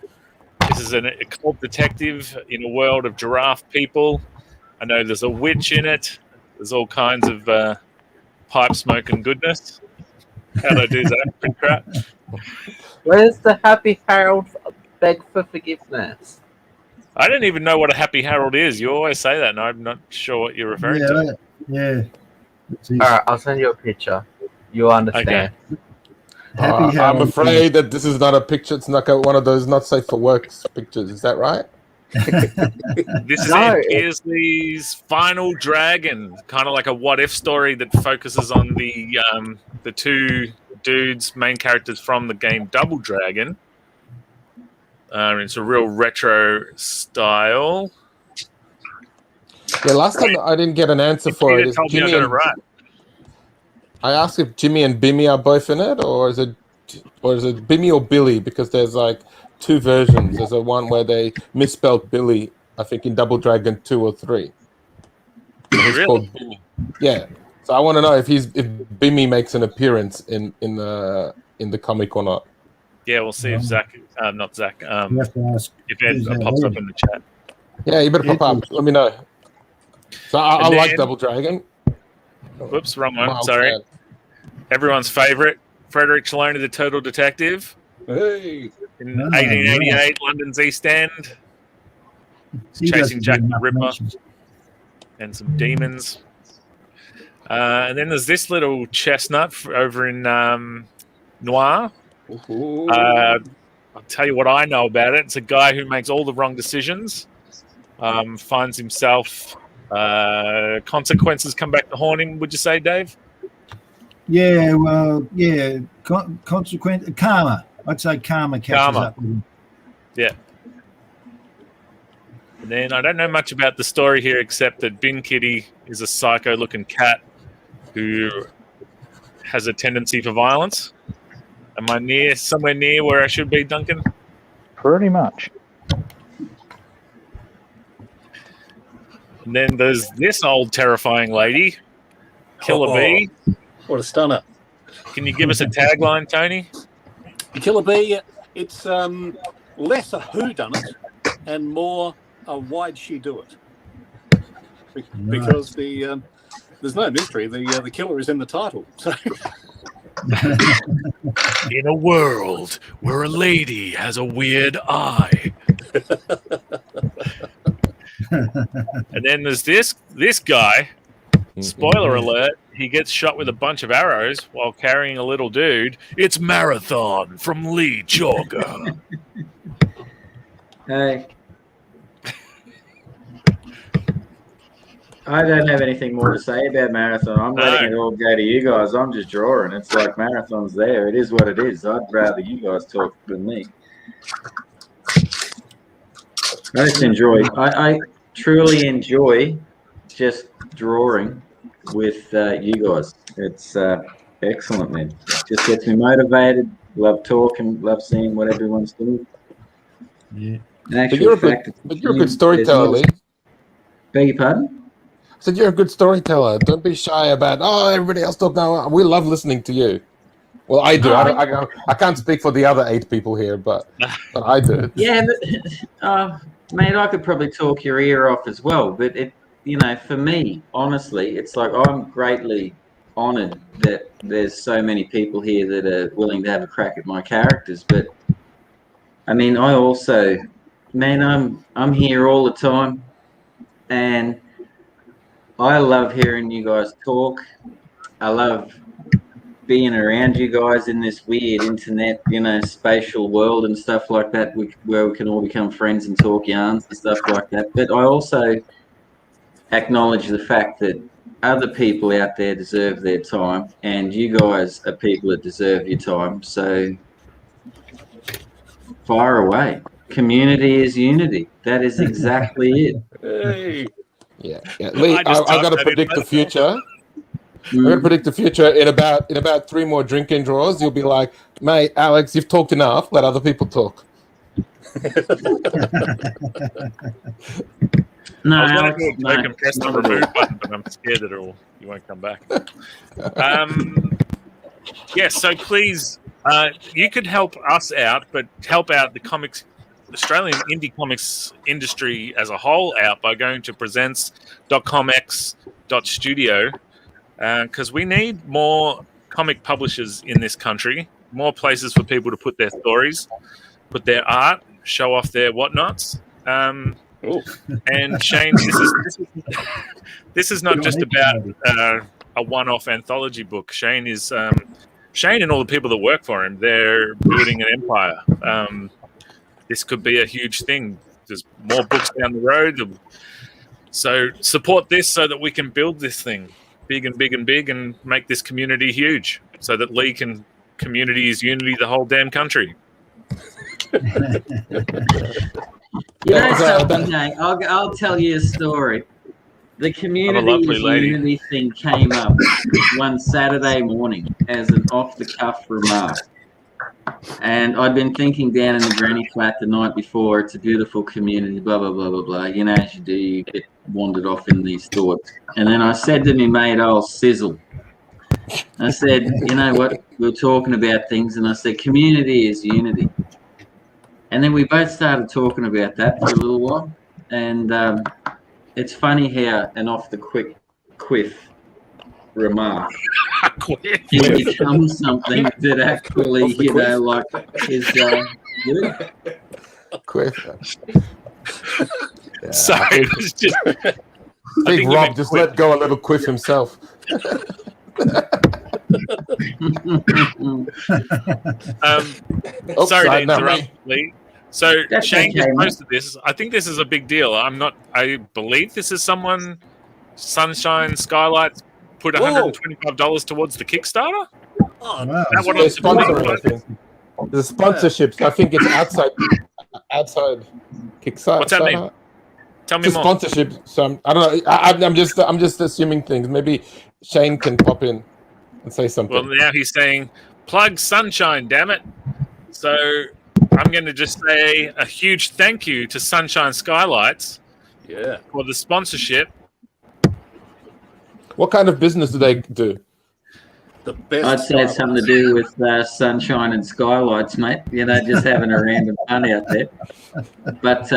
This is a cult detective in a world of giraffe people. I know there's a witch in it. There's all kinds of pipe smoke and goodness. How'd I do that? Print crap. Where's the Happy Harold beg for forgiveness? I don't even know what a Happy Harold is. You always say that, and I'm not sure what you're referring to. Yeah. All right, I'll send you a picture. You'll understand. Okay. I'm afraid that this is not a picture. It's not one of those not safe for work pictures. Is that right? This is Ed Pearsley's Final Dragon, kind of like a what-if story that focuses on the 2 dudes, main characters from the game Double Dragon. It's a real retro style. Yeah, last time I didn't get an answer for it. I asked if Jimmy and Bimmy are both in it, or is it Bimmy or Billy? Because there's like 2 versions. There's a one where they misspelled Billy, I think, in Double Dragon 2 or 3. It's called Bimmy. Yeah. So I want to know if Bimmy makes an appearance in the comic or not. Yeah, we'll see if Zach, not Zach, You have to ask. if Ed pops up in the chat. Yeah, you better pop up. Let me know. So I like Double Dragon. Whoops, wrong one. Wow, Sorry. man. Everyone's favorite, Frederick Cheloney, the Total Detective. Hey. In 1888, London's East End. Chasing Jack the Ripper and some demons. And then there's this little chestnut over in Noir. I'll tell you what I know about it. It's a guy who makes all the wrong decisions, finds himself consequences come back to haunt him. Would you say, Dave? Yeah, well, yeah, karma. I'd say karma catches up with him. Yeah. And then I don't know much about the story here except that Bin Kitty is a psycho-looking cat who has a tendency for violence. Am I somewhere near where I should be, Duncan? Pretty much. And then there's this old terrifying lady, Killer Bee. What a stunner. Can you give us a tagline, Tony? Killer Bee, it's less a whodunit and more a why'd she do it? Because there's no mystery. The killer is in the title. So. In a world where a lady has a weird eye. And then there's this guy. Spoiler alert, he gets shot with a bunch of arrows while carrying a little dude. It's Marathon from Leigh Chalker. Hey. I don't have anything more to say about Marathon. I'm letting it all go to you guys. I'm just drawing. It's like Marathon's there. It is what it is. I'd rather you guys talk than me. I just enjoy. I truly enjoy just drawing with you guys. It's excellent, man. It just gets me motivated. Love talking. Love seeing what everyone's doing. Yeah. But you're a good storyteller, Leigh. Beg your pardon? I said you're a good storyteller. Don't be shy about, everybody else talk now. We love listening to you. Well, I do. I can't speak for the other 8 people here, but I do. Yeah, but, mate, I could probably talk your ear off as well. But, for me, honestly, it's like I'm greatly honoured that there's so many people here that are willing to have a crack at my characters. But, I mean, I also, man, I'm here all the time. And I love hearing you guys talk. I love being around you guys in this weird internet, spatial world and stuff like that, where we can all become friends and talk yarns and stuff like that. But I also acknowledge the fact that other people out there deserve their time, and you guys are people that deserve your time. So fire away. Community is unity. That is exactly it. Hey. Yeah. Leigh, I've got to predict the future. I'm going to predict the future in about 3 more drinking draws. You'll be like, mate, Alex, you've talked enough. Let other people talk. No, I was going to go and press the remove button, but I'm scared that you won't come back. Yes, so please, you could help us out, but help out the Australian indie comics industry as a whole out by going to presents.comx.studio, because we need more comic publishers in this country, more places for people to put their stories, put their art, show off their whatnots. And Shane, this is not just about a one-off anthology book. Shane and all the people that work for him, they're building an empire. This could be a huge thing. There's more books down the road. So support this so that we can build this thing big and big and big and make this community huge so that Leigh can community is unity the whole damn country. I'll tell you a story. The community is unity thing came up one Saturday morning as an off-the-cuff remark. And I'd been thinking down in the granny flat the night before, it's a beautiful community, blah, blah, blah, blah, blah. You know, as you do, you get wandered off in these thoughts. And then I said to me mate, Sizzle, I said, you know what, we were talking about things, and I said, community is unity. And then we both started talking about that for a little while. And it's funny how an off-the-quiff remark can become something that actually, you know, like is good. Quiff. Yeah, Sorry, it was just. I think Rob just let go a little quiff himself. Sorry to interrupt, Leigh. So Shane just posted this. I think this is a big deal. I believe this is someone, Sunshine Skylights, put $125 towards the Kickstarter. Wow. That what I'm sponsoring, I think. The sponsorships. I think it's outside Kickstarter. What's that mean? Tell me more. Sponsorship. So I don't know. I'm just assuming things. Maybe Shane can pop in and say something. Well, now he's saying plug Sunshine, damn it. So I'm going to just say a huge thank you to Sunshine Skylights for the sponsorship. What kind of business do they do? The best. I'd say it's something to do with sunshine and skylights, mate. You know, just having a random fun out there. But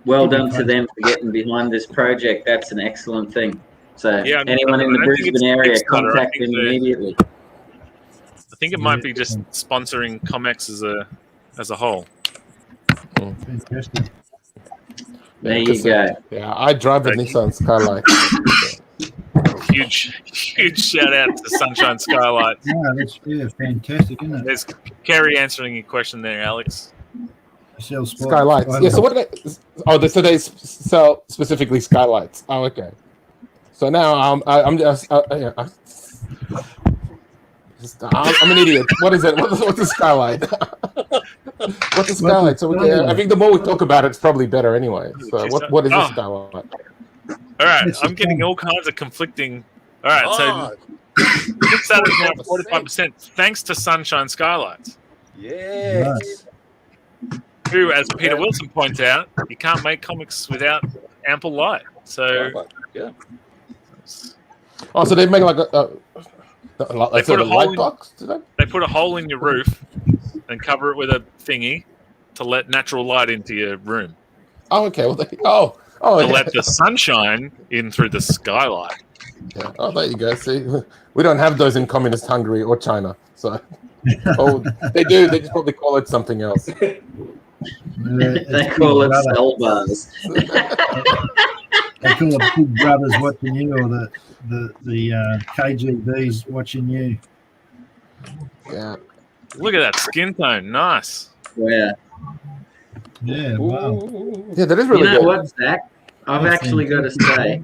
well done to them for getting behind this project. That's an excellent thing. So anyone in the Brisbane area, contact them immediately. I think it might be just sponsoring ComX as a whole. Fantastic. There you go. Yeah, I drive the Nissan Skylight. Huge shout out to Sunshine Skylights. Yeah, that's fantastic, isn't it? There's Kerry answering your question there, Alex. Skylights. Yeah, so what do they... Oh, so they sell specifically skylights. Oh, okay. So now I'm just... I'm an idiot. What is it? What's a skylight? What's a skylight? So I think the more we talk about it, it's probably better anyway. So what is a skylight? All right, I'm getting all kinds of conflicting. All right, so Kickstarter is now 45%, thanks to Sunshine Skylights. Yes. Who, as Peter Wilson points out, you can't make comics without ample light. So, Oh, so they make like a light box? They put a hole in your roof and cover it with a thingy to let natural light into your room. Oh, okay. Well, to let the sunshine in through the skylight. Yeah. Oh, there you go. See, we don't have those in communist Hungary or China. So, they do. They just probably call it something else. They call it cell bars. They call it Big Brothers watching you, or the KGBs watching you. Yeah. Look at that skin tone. Nice. Yeah. Yeah. Wow. Yeah, that is really good. You know good. what, Zach? I've actually got to say,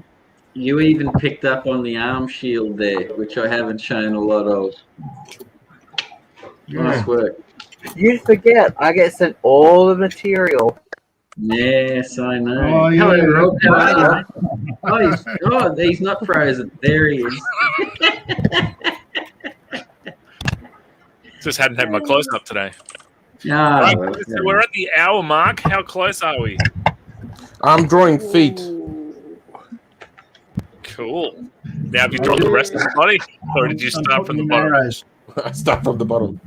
You even picked up on the arm shield there, which I haven't shown a lot of. Nice work. You forget, I get sent all the material. Yes, I know. Oh, Hello, yeah. Rob. How are you? He's not frozen. There he is. Just hadn't had my close up today. No, Right, so we're at the hour mark. How close are we? I'm drawing feet. Cool. Now, have you drawn the rest of the body, or did you start from the bottom? I start from the bottom.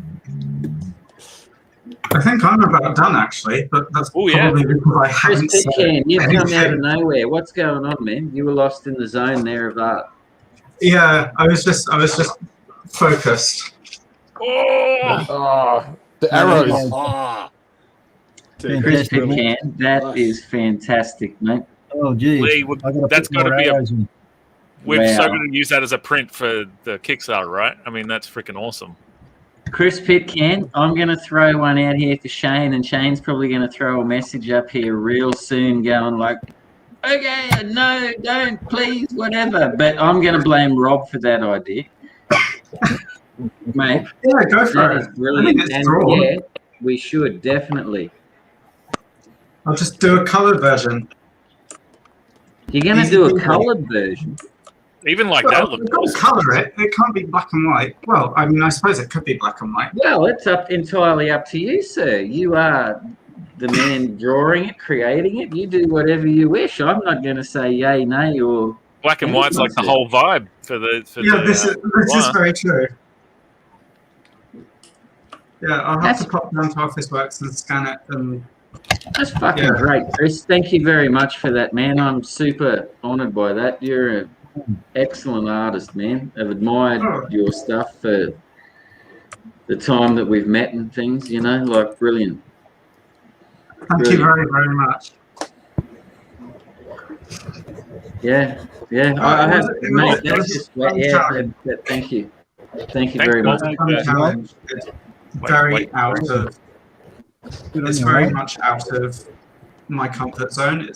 I think I'm about done actually, but that's probably because I haven't Chris Pitcairn, you've come out anything. of nowhere. What's going on, man? You were lost in the zone there of art. Yeah, I was just focused. Oh, the arrows. Oh. Chris Pitcairn, that is fantastic, mate. Oh, geez. Lee, that's got to be a. We're so going to use that as a print for the Kickstarter, right? I mean, that's freaking awesome. Chris Pitcairn, I'm going to throw one out here to Shane, and Shane's probably going to throw a message up here real soon going like, okay, no, don't, please, whatever. But I'm going to blame Rob for that idea. Mate. Yeah, go for it. That is brilliant. I think it's drawn. Yeah, we should, definitely. I'll just do a coloured version. You're going to do a coloured version? Even like well, that looks awesome. Colour it. It can't be black and white. Well, I mean, I suppose it could be black and white. Well, it's entirely up to you, sir. You are the man drawing it, creating it. You do whatever you wish. I'm not going to say yay, nay, or black and white's like the whole vibe for the. This is very true. Yeah, I'll have to pop down to Officeworks and scan it. And that's fucking great, Chris. Thank you very much for that, man. I'm super honoured by that. You're an excellent artist, man. I've admired your stuff for the time that we've met and things, you know, like brilliant. Thank you very, very much. Yeah. I have, mate, that's just, thank you. Thank you very much. It's very out of. It's very much out of my comfort zone.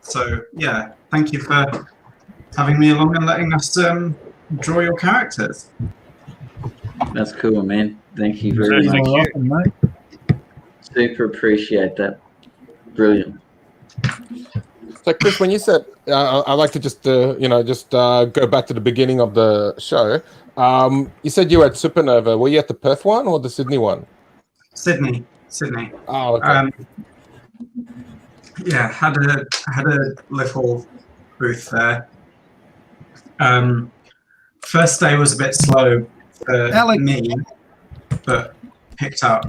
So yeah, thank you for having me along and letting us draw your characters. That's cool, man. Thank you very much. Mate. Super appreciate that. Brilliant. So, Chris, when you said, I'd like to just go back to the beginning of the show. You said you were at Supernova. Were you at the Perth one or the Sydney one? Sydney. Oh, okay. Yeah, had a little booth there. First day was a bit slow for me, but picked up.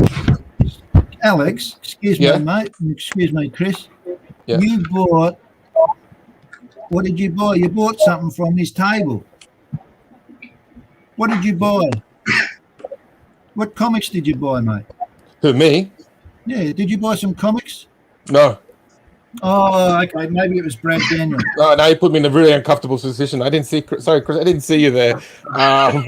Alex, excuse me, mate. Excuse me, Chris. Yeah. You bought. What did you buy? You bought something from his table. What did you buy? What comics did you buy, mate? Who, me? Yeah, did you buy some comics? No. Oh, okay. Maybe it was Brad Daniel. Oh, now you put me in a really uncomfortable position. I didn't see. Sorry, Chris. I didn't see you there. No,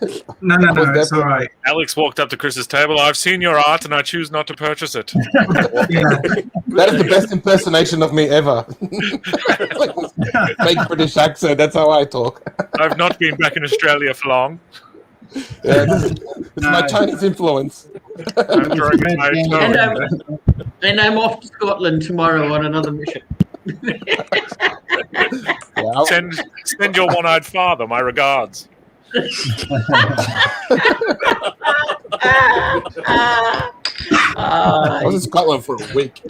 it's all right. Alex walked up to Chris's table. I've seen your art, and I choose not to purchase it. That is the best impersonation of me ever. Fake British accent. That's how I talk. I've not been back in Australia for long. Yeah, it's my Chinese influence. And I'm off to Scotland tomorrow on another mission. Send your one-eyed father my regards. I was in Scotland for a week.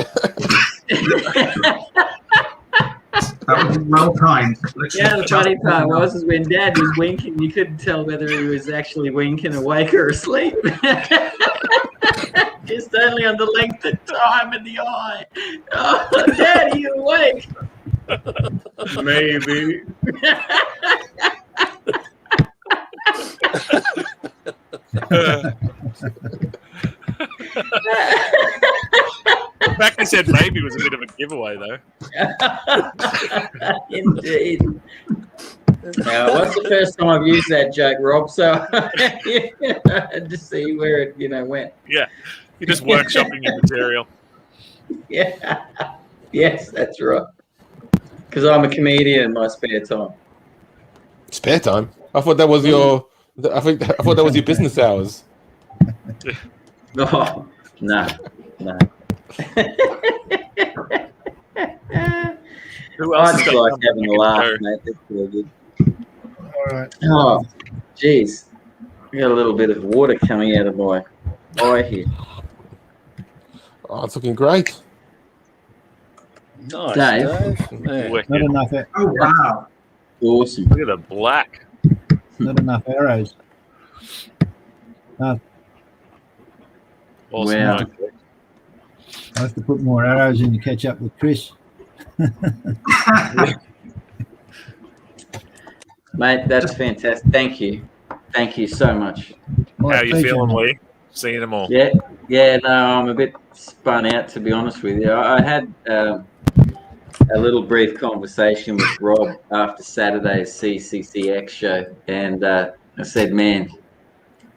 That was well timed. Yeah, the funny part was when Dad was winking, you couldn't tell whether he was actually winking awake or asleep. Just only on the length of time in the eye. Oh, Dad, are you awake? Maybe. The fact he said maybe was a bit of a giveaway, though. Indeed. Now, what's the first time I've used that joke, Rob? So I had to see where it, went. Yeah, you're just workshopping your material. Yeah. Yes, that's right. Because I'm a comedian in my spare time. Spare time? I thought that was your. I thought that was your business hours. Oh, no. Who else I just like having a laugh, mate. That's really good. All right. Oh, jeez. I got a little bit of water coming out of my eye here. Oh, it's looking great. Nice, Dave. Man. Not enough. Oh wow! Awesome. Look at the black. Not enough arrows. Awesome. Wow. Mike. I have to put more arrows in to catch up with Chris. Mate, that's fantastic. Thank you. Thank you so much. My How you pleasure, feeling, mate. Leigh? Seeing them all. Yeah, no, I'm a bit spun out, to be honest with you. I had a little brief conversation with Rob after Saturday's CCCX show, and I said, man,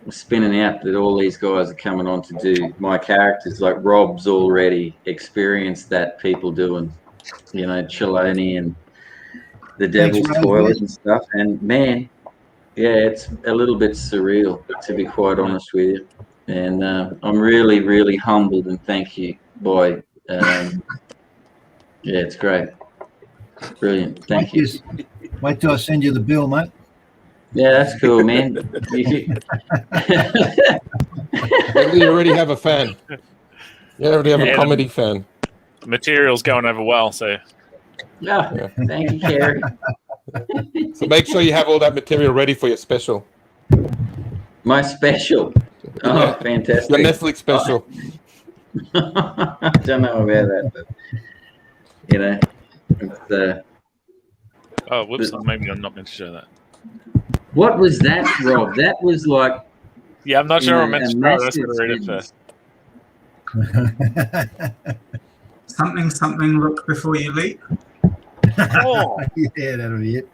I'm spinning out that all these guys are coming on to do my characters. Like Rob's already experienced that, people doing, CHELONI and the Devil's Toilet and stuff. And man, yeah, it's a little bit surreal, to be quite honest with you. And I'm really, really humbled and thank you, boy. Yeah, it's great. Brilliant. Thank you. Wait till I send you the bill, mate. Yeah, that's cool, man. You already have a fan. You already have a comedy fan. The material's going over well, so. Yeah. Thank you, Kerry. So make sure you have all that material ready for your special. My special. Oh, fantastic. Your Netflix special. I don't know about that, but it's, Oh, whoops! Maybe I'm not meant to show that. what was that, Rob? That was like. Yeah, I'm not sure I'm meant to show. That's going to read it Something. first. Look before you leap. Oh. Yeah, that'll be it.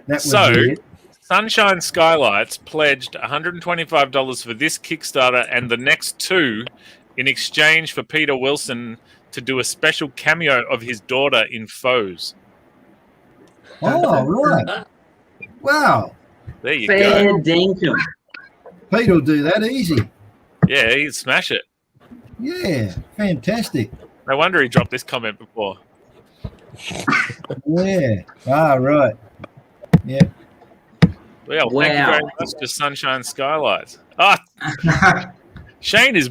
That was So, it. Sunshine Skylights pledged $125 for this Kickstarter and the next two in exchange for Peter Wilson to do a special cameo of his daughter in Foes. Oh, right. Wow. There you Fair go. dinkum. Pete will do that easy. Yeah, he'd smash it. Yeah, fantastic. No wonder he dropped this comment before. Yeah. Ah, right. Yeah. Well, thank you very much to Sunshine Skylights. Ah, Shane is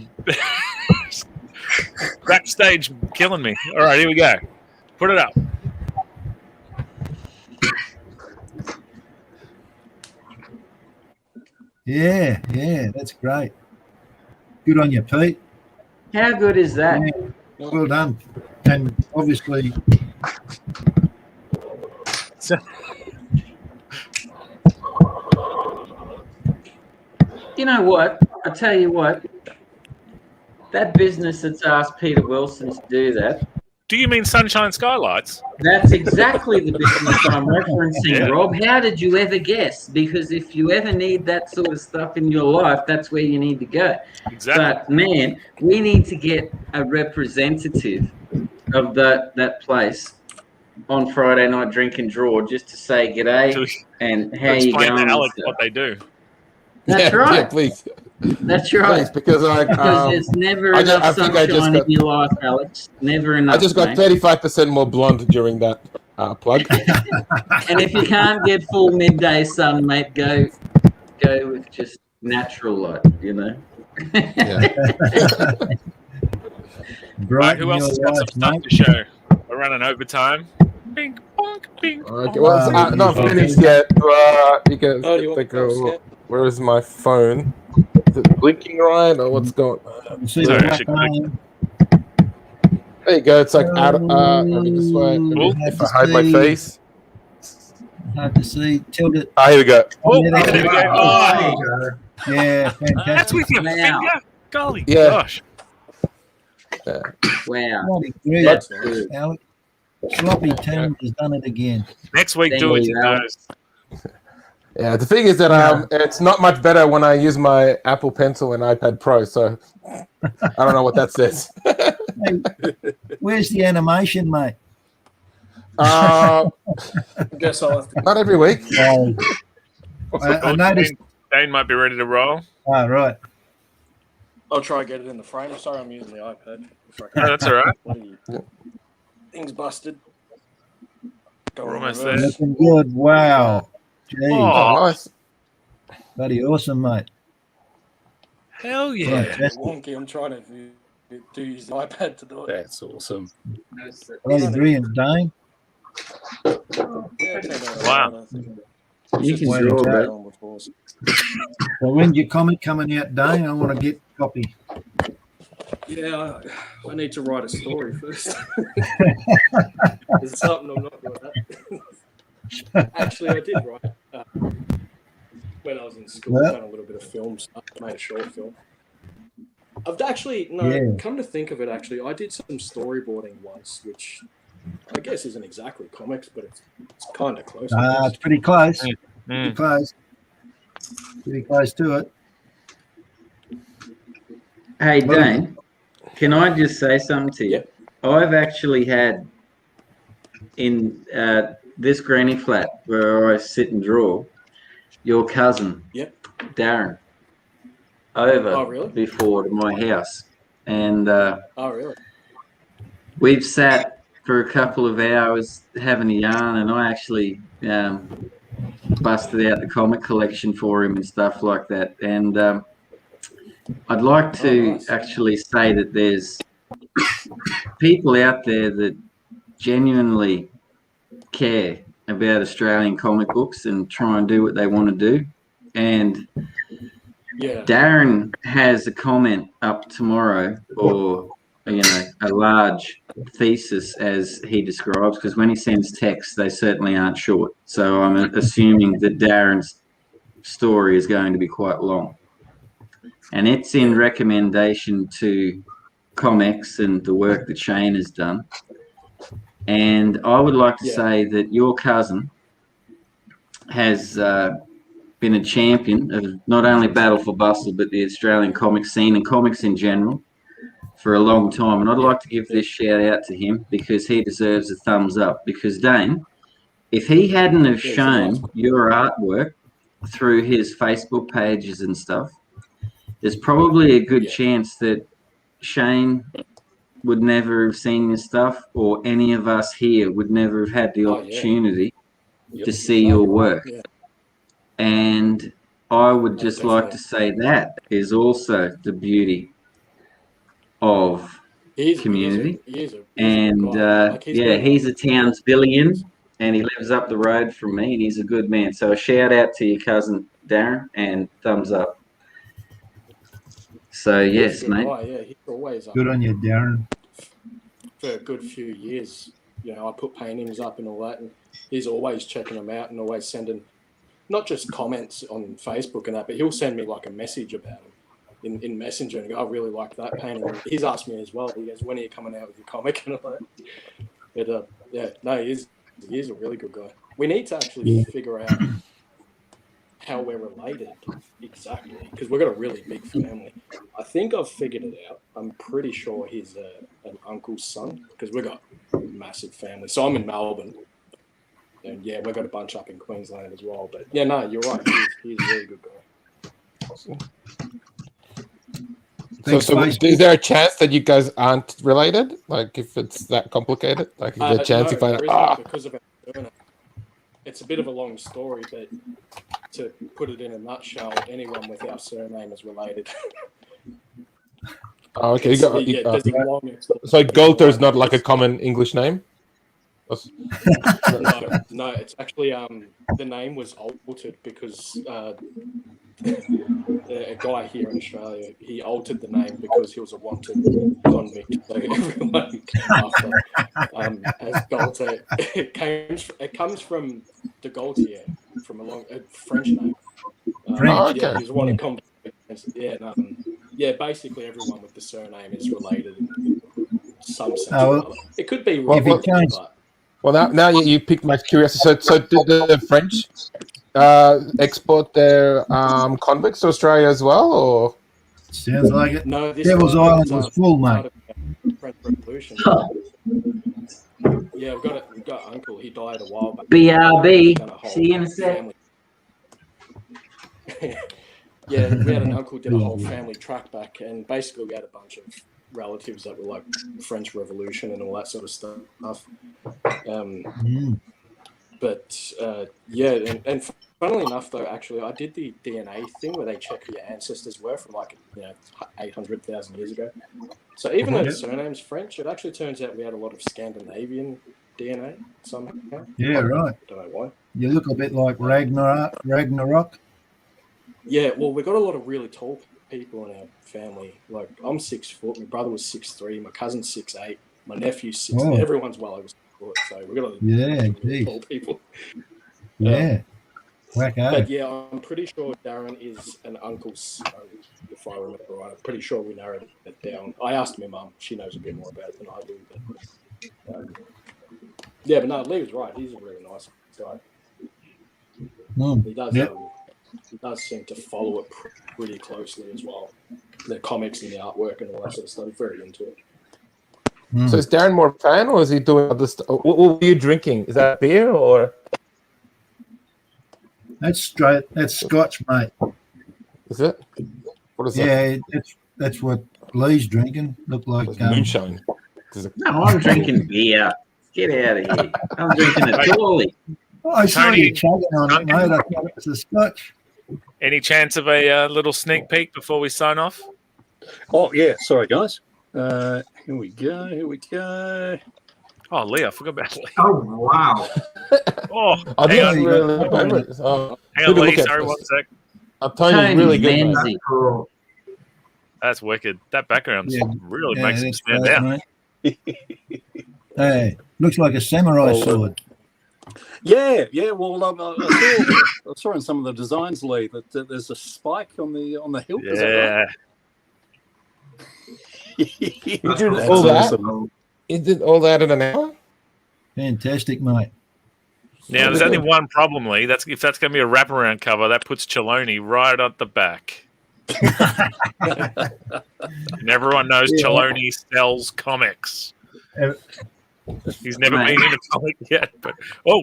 backstage killing me. All right, here we go. Put it up. Yeah, that's great. Good on you, Pete. How good is that? Yeah, well done. And obviously, You know what? I tell you what. That business that's asked Peter Wilson to do that. Do you mean Sunshine Skylights? That's exactly the business I'm referencing, Yeah. Rob. How did you ever guess? Because if you ever need that sort of stuff in your life, that's where you need to go. Exactly. But man, we need to get a representative of that place on Friday night drink and draw just to say g'day and how you Explain going. to Alex what they do. That's right. Yeah, please. That's right. Please, because there's never enough sunshine in your life, Alex. Never enough. I just got 35% more blonde during that plug. And if you can't get full midday sun, mate, go with just natural light, Yeah. Right, who else has got some stuff to show? We're running overtime. Bing, bonk, bing. Okay, well, it's not finished yet. You can take a look. Where is my phone? Is it blinking right, or what's going on? see Sorry, the I should black click. line. There you go. It's like out. Let me this way. If I hide my face. Hard to see. Tilt it. Ah, here we go. Oh, Yeah, there we go. Oh, Yeah, that's fantastic. with your Wow. finger? Golly Yeah. gosh. Wow. Bloody great, That's good. Alex. Sloppy team has done it again. Next week, Thank do it, you, you Alex. guys. Yeah, the thing is that it's not much better when I use my Apple Pencil and iPad Pro. So I don't know what that says. Hey, where's the animation, mate? I guess I'll have to. Not every week. I noticed. Dane might be ready to roll. Oh, right. I'll try to get it in the frame. Sorry, I'm using the iPad. No, that's all right. Thing's busted. We're almost there. Looking good. Wow. Jeez. Oh, Nice. Bloody awesome, mate. Hell yeah. Fantastic. Wonky. I'm trying to use the iPad to do it. That's awesome. Bloody brilliant, Dane. Wow. You can Way draw, to but go. So when's your comic coming out, Dane? I want to get a copy. Yeah, I need to write a story first. There's something I'm not good at. Actually, I did write when I was in school. I've done a little bit of film stuff, made a short film. I've actually come to think of it. Actually, I did some storyboarding once, which I guess isn't exactly comics, but it's kind of close. It's pretty close. Pretty close. Pretty close to it. hey, Dane, can I just say something to you? I've actually had in this granny flat where I sit and draw, your cousin, Darren, over before to my house, and really? We've sat for a couple of hours having a yarn, and I actually busted out the comic collection for him and stuff like that. And I'd like to actually say that there's people out there that genuinely care about Australian comic books and try and do what they want to do. And Darren has a comment up tomorrow, or a large thesis as he describes, because when he sends texts, they certainly aren't short. So I'm assuming that Darren's story is going to be quite long. And it's in recommendation to ComX and the work that Shane has done. And I would like to say that your cousin has been a champion of not only Battle for Bustle, but the Australian comic scene and comics in general for a long time. And I'd like to give this shout out to him because he deserves a thumbs up. Because Dane, if he hadn't have shown your artwork through his Facebook pages and stuff, there's probably a good chance that Shane would never have seen your stuff, or any of us here would never have had the opportunity to see your work. And I would just like to say that is also the beauty of community. He's a Townsvillian, and he lives up the road from me, and he's a good man. So a shout out to your cousin Darren, and thumbs up. So yes, mate. He's always good on you, Darren. For a good few years, I put paintings up and all that, and he's always checking them out and always sending not just comments on Facebook and that, but he'll send me like a message about them in Messenger and go, I really like that painting. And he's asked me as well. He goes, when are you coming out with your comic and all that? But he is a really good guy. We need to actually figure out how we're related exactly, because we've got a really big family. I think I've figured it out. I'm pretty sure he's an uncle's son, because we've got a massive family. So I'm in Melbourne, and we've got a bunch up in Queensland as well. But you're right. He's a really good guy. Awesome. So is there a chance that you guys aren't related? Like, if it's that complicated? Like, is there a chance you find out? Because of our surname. It's a bit of a long story, but to put it in a nutshell, anyone with our surname is related. Oh, okay. So Goulter is not like a common English name? No, it's actually the name was altered because a guy here in Australia, he altered the name because he was a wanted convict. So everyone came after as Goulter. It comes from de Gaultier, from a French name. Okay. He was a wanted convict. Basically everyone with the surname is related in some sense. It could be wrong, Well, now you piqued my curiosity. So did the French export their convicts to Australia as well, or? Sounds like it. No, Devil's Island was full, mate. French Revolution. Yeah, we've got uncle. He died a while back. BRB. See you in a sec. Yeah, we had an uncle did a whole family track back, and basically we had a bunch of relatives that were like French Revolution and all that sort of stuff. But yeah, and funnily enough, though, actually, I did the DNA thing where they check who your ancestors were from 800,000 years ago. So even though the surname's French, it actually turns out we had a lot of Scandinavian DNA somehow. Yeah, right. Don't know why. You look a bit like Ragnarok. Yeah, well, we got a lot of really tall people in our family. Like, I'm 6 foot, my brother was 6'3", my cousin's 6'8", my nephew's 6'8". Oh. Everyone's well over 6 foot, so we got a lot of really tall people. Yeah. Wacko. But yeah, I'm pretty sure Darren is an uncle's son, if I remember right. I'm pretty sure we narrowed it down. I asked my mum; she knows a bit more about it than I do. But, yeah, but no, Leigh was right. He's a really nice guy. He does seem to follow it pretty closely as well. The comics and the artwork and all that sort of stuff. Very into it. So is Darren more fan, or is he doing other stuff? What were you drinking? Is that beer or? That's straight. That's Scotch, mate. Is it? What is that? Yeah, that's what Leigh's drinking. Look like moonshine. No, I'm drinking beer. Get out of here. I'm drinking a Dolly. Oh, I saw you chugging on it, mate. I thought it was a Scotch. Any chance of a little sneak peek before we sign off? Oh, yeah. Sorry, guys. Here we go. Oh, Leigh, I forgot about Leigh. Oh, wow. Oh, I hang on. Hang on, Leigh. Sorry, 1 sec. Tony's really good, mate. That's wicked. That background really makes him stand great, out. Hey, looks like a samurai sword. Yeah. Well, I saw in some of the designs, Leigh, that there's a spike on the hilt. Yeah. You did all that? Awesome. You did all that in an hour? Fantastic, mate. Now, there's only one problem, Leigh. If that's going to be a wraparound cover, that puts Cheloni right at the back. And everyone knows Cheloni sells comics. He's never been in a comic yet. But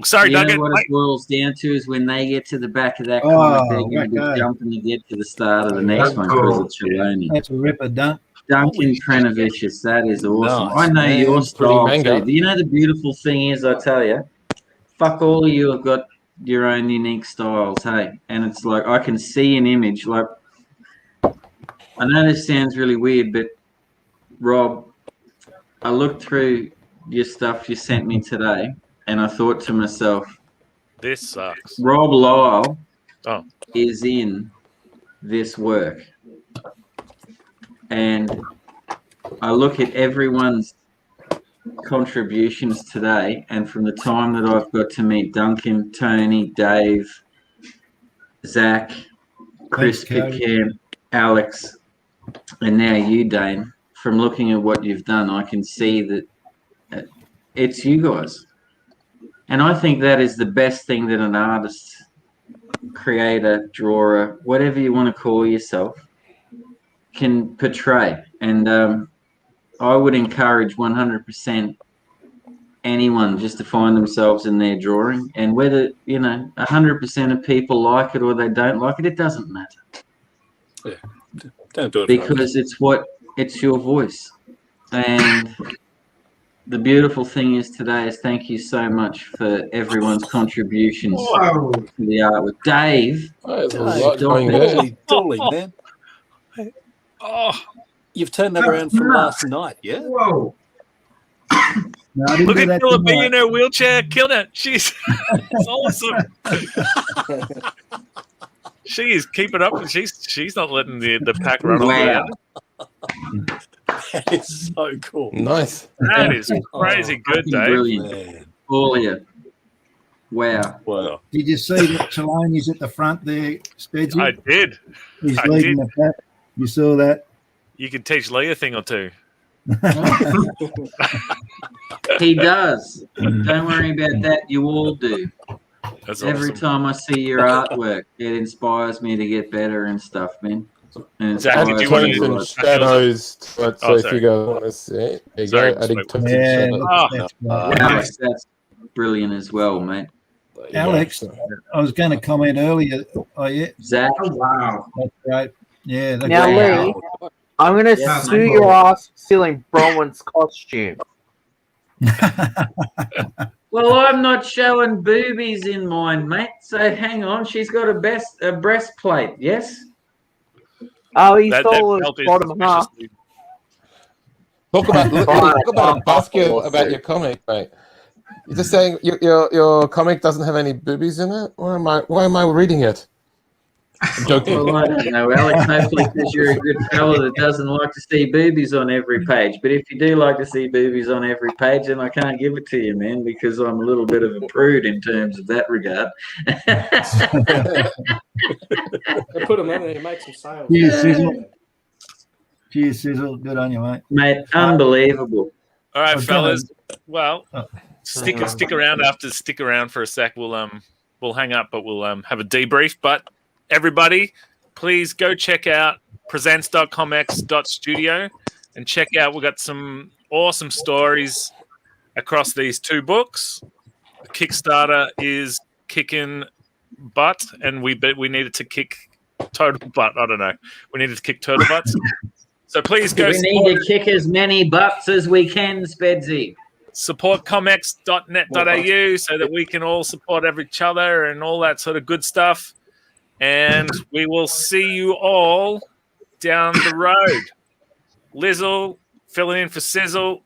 sorry, Doug. What it boils down to is when they get to the back of that comic, they're going to be jumping to get to the start of the next one because of Cheloni. That's a ripper, Duncan Krenovicius, that is awesome. Nice. I know your style manga. too. Do you know the beautiful thing is, I tell you, fuck all of you have got your own unique styles, hey? And it's like, I can see an image. Like, I know this sounds really weird, but Rob, I looked through your stuff you sent me today, and I thought to myself, this sucks. Rob Lisle is in this work. And I look at everyone's contributions today, and from the time that I've got to meet Duncan, Tony, Dave, Zach, Chris Pitcairn, Alex, and now you, Dane, from looking at what you've done, I can see that it's you guys. And I think that is the best thing that an artist, creator, drawer, whatever you want to call yourself, can portray. And I would encourage 100% anyone just to find themselves in their drawing, and whether 100% of people like it or they don't like it, it doesn't matter. Yeah, don't do it because it's your voice. And the beautiful thing is today is thank you so much for everyone's contributions to the artwork. Dave, Dolly, man. Oh, you've turned that around from last night, yeah? Whoa. No, look at Philip being in her wheelchair, killing it. She's awesome. She is keeping up, and she's not letting the pack run off. That is so cool. Nice. That is crazy good, Dave. Brilliant. All of you. Wow. Did you see that Cheloni's at the front there, Spedsy? I did. He's leading the pack. You saw that? You can teach Leigh a thing or two. He does. Don't worry about that. You all do. That's Every awesome. time I see your artwork, it inspires me to get better and stuff, man. Zach, did you want tones to and shadows to it, so if you guys want to see it, there you Sorry, go, adding sweet. tones and shadows. Alex, that's brilliant as well, mate. Alex, I was going to comment earlier. Oh, yeah. Zach. Oh, wow. That's great. Yeah. That's Now, great. Leigh, I'm going to Yes, sue mate. your ass for stealing Bronwyn's costume. Well, I'm not showing boobies in mine, mate. So hang on. She's got a breastplate, yes? Oh, he That stole his belt is bottom half. suspiciously- Talk about a buzzkill about your comic, mate. You're just saying your comic doesn't have any boobies in it? Why am I reading it? I'm joking. Well, I don't know, Alex. Hopefully, because you're a good fella that doesn't like to see boobies on every page. But if you do like to see boobies on every page, then I can't give it to you, man, because I'm a little bit of a prude in terms of that regard. They put them in there to make some sales. Cheers, Sizzle. Cheers, Sizzle. Good on you, mate. Mate, unbelievable. All right, I've fellas. done Well, stick around for a sec. We'll hang up, but we'll have a debrief. But everybody, please go check out presents.comx.studio and check out. We've got some awesome stories across these two books. The Kickstarter is kicking butt, and we needed to kick total butt. I don't know. We needed to kick turtle butts. So please go. We need to kick as many butts as we can, Spedsy. Support comx.net.au so that we can all support each other and all that sort of good stuff. And we will see you all down the road. Lizzle, filling in for Sizzle.